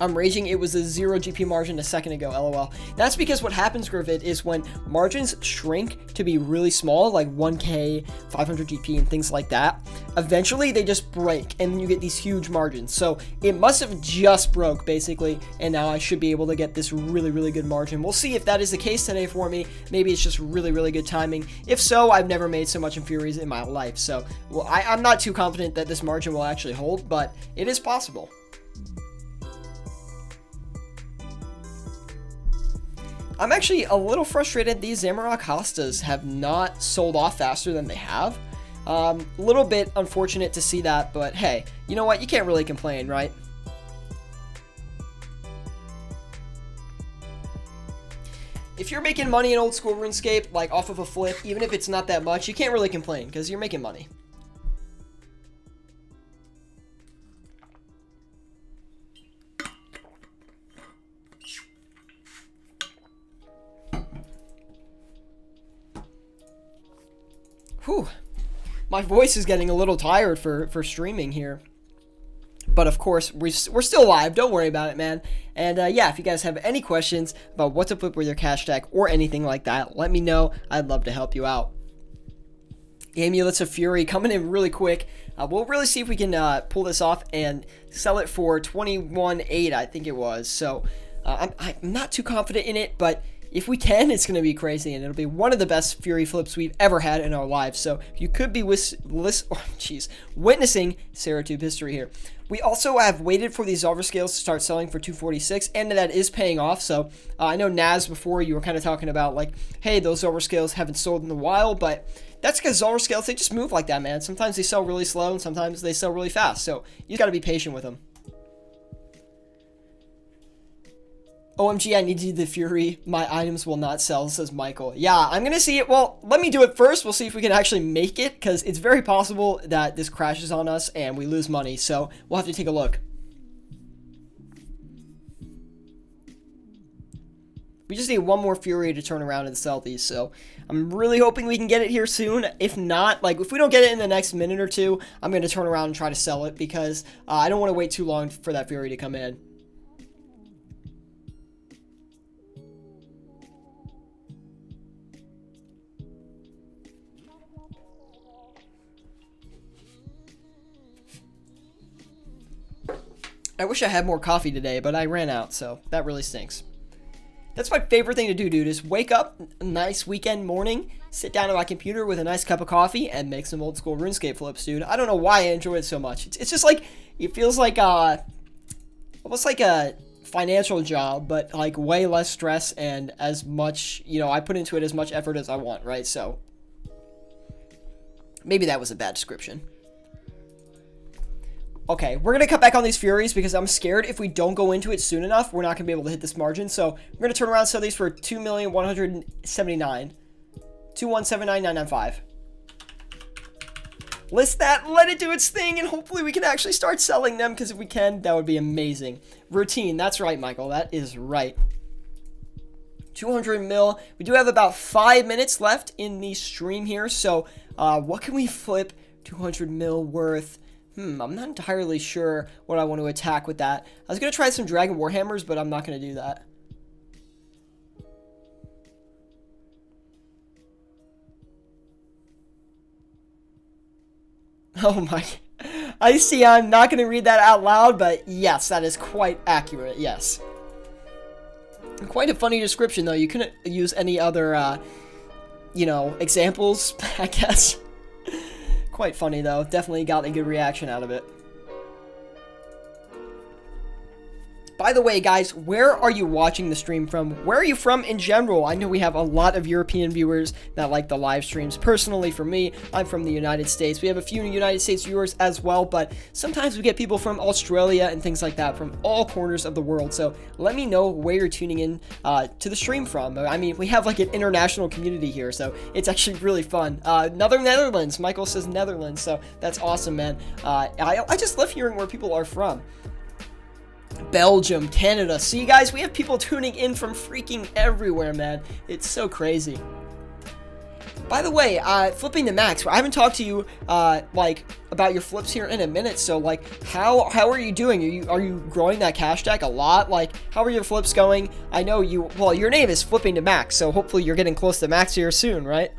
I'm raging. It was a 0 GP margin a second ago, lol. That's because what happens, Gravid, is when margins shrink to be really small, like 1K, 500 GP, and things like that, eventually they just break, and then you get these huge margins. So it must have just broke, basically, and now I should be able to get this really, really good margin. We'll see if that is the case today for me. Maybe it's just really, really good timing. If so, I've never made so much in Furies in my life. So, well, I'm not too confident that this margin will actually hold, but it is possible. I'm actually a little frustrated these Zamorak Hostas have not sold off faster than they have. A little bit unfortunate to see that, but hey, you know what? You can't really complain, right? If you're making money in old school RuneScape, like off of a flip, even if it's not that much, you can't really complain because you're making money. Whew. My voice is getting a little tired for streaming here. But of course, we're still live. Don't worry about it, man. And yeah, if you guys have any questions about what to flip with your cash stack or anything like that, let me know. I'd love to help you out. Amulets of Fury coming in really quick. We'll really see if we can pull this off and sell it for 21.8, I think it was. So I'm not too confident in it, but if we can, it's going to be crazy, and it'll be one of the best Fury flips we've ever had in our lives. So you could be witnessing Syratube history here. We also have waited for these overscales to start selling for 246, and that is paying off. So I know Naz, before you were kind of talking about like, hey, those overscales haven't sold in a while, but that's because overscales, they just move like that, man. Sometimes they sell really slow, and sometimes they sell really fast. So you got to be patient with them. OMG, I need you the Fury. My items will not sell, says Michael. Yeah, I'm going to see it. Well, let me do it first. We'll see if we can actually make it, because it's very possible that this crashes on us and we lose money. So we'll have to take a look. We just need one more Fury to turn around and sell these. So I'm really hoping we can get it here soon. If not, like if we don't get it in the next minute or two, I'm going to turn around and try to sell it, because I don't want to wait too long for that Fury to come in. I wish I had more coffee today, but I ran out, so that really stinks. That's my favorite thing to do, dude, is wake up a nice weekend morning, sit down at my computer with a nice cup of coffee, and make some old school RuneScape flips, dude. I don't know why I enjoy it so much. It's just like, it feels like, almost like a financial job, but like way less stress and as much, you know, I put into it as much effort as I want, right? So, maybe that was a bad description. Okay, we're going to cut back on these Furies because I'm scared if we don't go into it soon enough, we're not going to be able to hit this margin. So we're going to turn around and sell these for $2,179,000. 2,179,995. List that, let it do its thing, and hopefully we can actually start selling them, because if we can, that would be amazing. Routine, that's right, Michael, that is right. 200 mil. We do have about 5 minutes left in the stream here, so what can we flip 200 mil worth? I'm not entirely sure what I want to attack with that. I was going to try some Dragon Warhammers, but I'm not going to do that. Oh my. I see, I'm not going to read that out loud, but yes, that is quite accurate, yes. Quite a funny description, though. You couldn't use any other, you know, examples, I guess. Quite funny, though. Definitely got a good reaction out of it. By the way, guys, where are you watching the stream from? Where are you from in general? I know we have a lot of European viewers that like the live streams. Personally, for me, I'm from the United States. We have a few United States viewers as well, but sometimes we get people from Australia and things like that from all corners of the world. So let me know where you're tuning in to the stream from. I mean, we have like an international community here, so it's actually really fun. Netherlands. Michael says Netherlands, so that's awesome, man. I just love hearing where people are from. Belgium, Canada. See, guys, we have people tuning in from freaking everywhere, man. It's so crazy. By the way, flipping the max, I haven't talked to you, like, about your flips here in a minute, so, like, how are you doing? Are you growing that cash stack a lot? Like, how are your flips going? I know well, your name is Flipping to Max, so hopefully you're getting close to max here soon, right?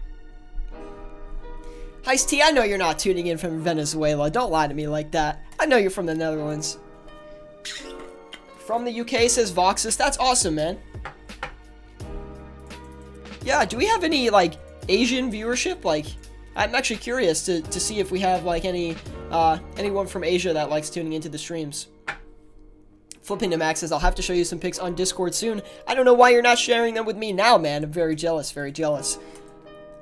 Heist T, I know you're not tuning in from Venezuela. Don't lie to me like that. I know you're from the Netherlands. From the UK, says Voxus. That's awesome, man. Yeah, do we have any, like, Asian viewership? Like, I'm actually curious to see if we have, like, anyone from Asia that likes tuning into the streams. Flipping to Max says, I'll have to show you some pics on Discord soon. I don't know why you're not sharing them with me now, man. I'm very jealous, very jealous.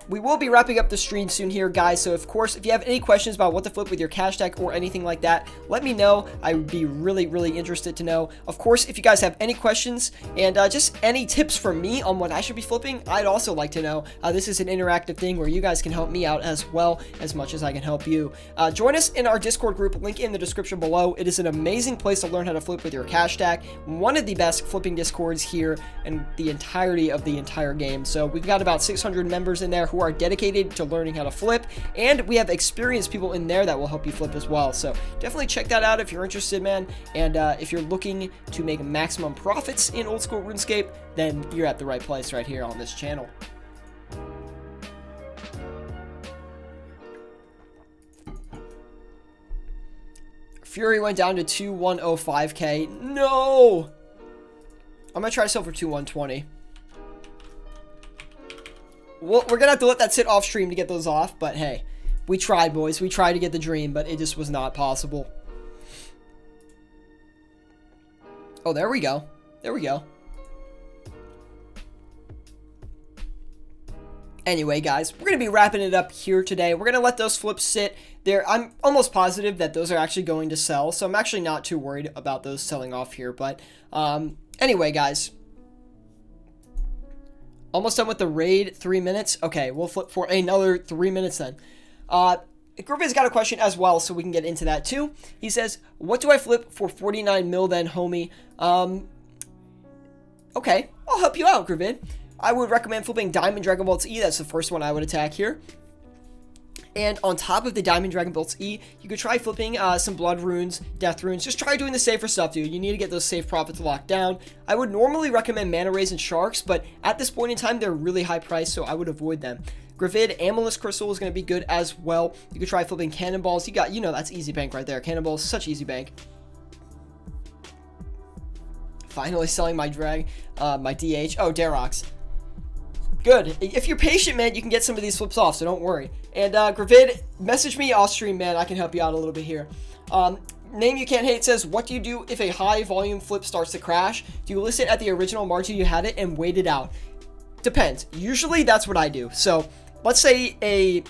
We will be wrapping up the stream soon here, guys, so of course, if you have any questions about what to flip with your cash stack or anything like that, let me know. I would be really, really interested to know. Of course, if you guys have any questions and just any tips from me on what I should be flipping, I'd also like to know. This is an interactive thing where you guys can help me out as well as much as I can help you. Join us in our Discord group, link in the description below. It is an amazing place to learn how to flip with your cash stack. One of the best flipping Discords here in the entirety of the entire game. So we've got about 600 members in there who are dedicated to learning how to flip, and we have experienced people in there that will help you flip as well. So definitely check that out if you're interested, man. And if you're looking to make maximum profits in old school RuneScape, then you're at the right place right here on this channel. Fury went down to 2105k. No, I'm gonna try to sell for 2120. Well, we're gonna have to let that sit off stream to get those off, but hey, we tried, boys. We tried to get the dream, but it just was not possible. Oh, there we go. There we go. Anyway, guys, we're gonna be wrapping it up here today. We're gonna let those flips sit there. I'm almost positive that those are actually going to sell, so I'm actually not too worried about those selling off here. But anyway, guys. Almost done with the raid, 3 minutes. Okay, we'll flip for another 3 minutes then. Griffith's got a question as well, so we can get into that too. He says, what do I flip for 49 mil then, homie? Okay, I'll help you out, Griffith. I would recommend flipping Diamond Dragon Bolts E. That's the first one I would attack here. And on top of the Diamond Dragon Bolts E, you could try flipping some Blood Runes, Death Runes. Just try doing the safer stuff, dude. You need to get those safe profits locked down. I would normally recommend Mana Rays and Sharks, but at this point in time, they're really high priced, so I would avoid them. Gravid, Amulet Crystal is going to be good as well. You could try flipping Cannonballs. You got, that's easy bank right there. Cannonballs, such easy bank. Finally selling my drag, my DH. Oh, Darox. Good. If you're patient, man, you can get some of these flips off, so don't worry. And Gravid, message me off stream, man. I can help you out a little bit here. Name You Can't Hate says, what do you do if a high volume flip starts to crash? Do you list it at the original margin you had it and wait it out? Depends. Usually that's what I do. So let's say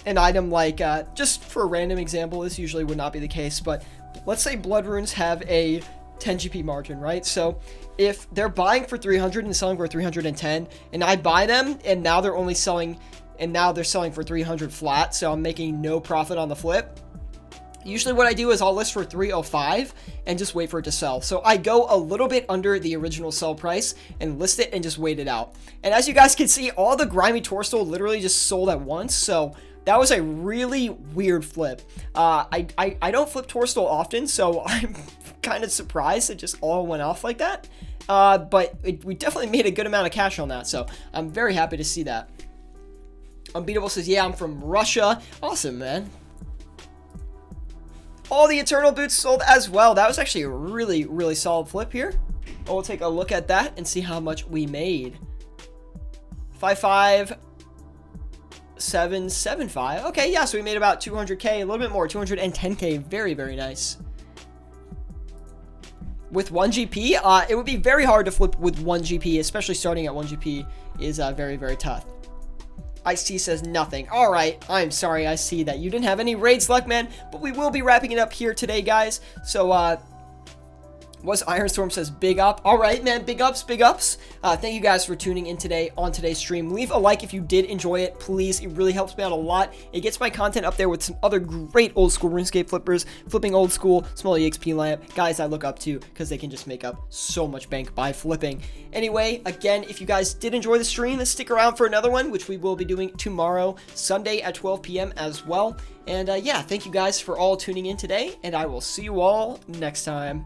an item like, just for a random example, this usually would not be the case, but let's say Blood Runes have a 10 GP margin, right? So if they're buying for 300 and selling for 310, and I buy them, and now they're only selling, and now they're selling for 300 flat, so I'm making no profit on the flip. Usually what I do is I'll list for 305 and just wait for it to sell. So I go a little bit under the original sell price and list it and just wait it out. And as you guys can see, all the grimy torso literally just sold at once. So that was a really weird flip. I don't flip torso often, so I'm kind of surprised it just all went off like that. But we definitely made a good amount of cash on that, so I'm very happy to see that. Unbeatable says, yeah, I'm from Russia. Awesome, man. All the Eternal Boots sold as well. That was actually a really, really solid flip here. We'll take a look at that and see how much we made. 55775. Okay, yeah, so we made about 200k, a little bit more, 210k. Very, very nice. With 1 GP, it would be very hard to flip with 1 GP, especially starting at 1 GP is very, very tough. Ice-T says nothing. Alright, I'm sorry, I see that you didn't have any raids luck, man, but we will be wrapping it up here today, guys. So, Was Ironstorm says big up. All right, man, big ups, big ups. Thank you guys for tuning in today on today's stream. Leave a like if you did enjoy it, please. It really helps me out a lot. It gets my content up there with some other great old school RuneScape flippers, flipping old school, small EXP lamp, guys I look up to because they can just make up so much bank by flipping. Anyway, again, if you guys did enjoy the stream, then stick around for another one, which we will be doing tomorrow, Sunday at 12 p.m. as well. And yeah, thank you guys for all tuning in today, and I will see you all next time.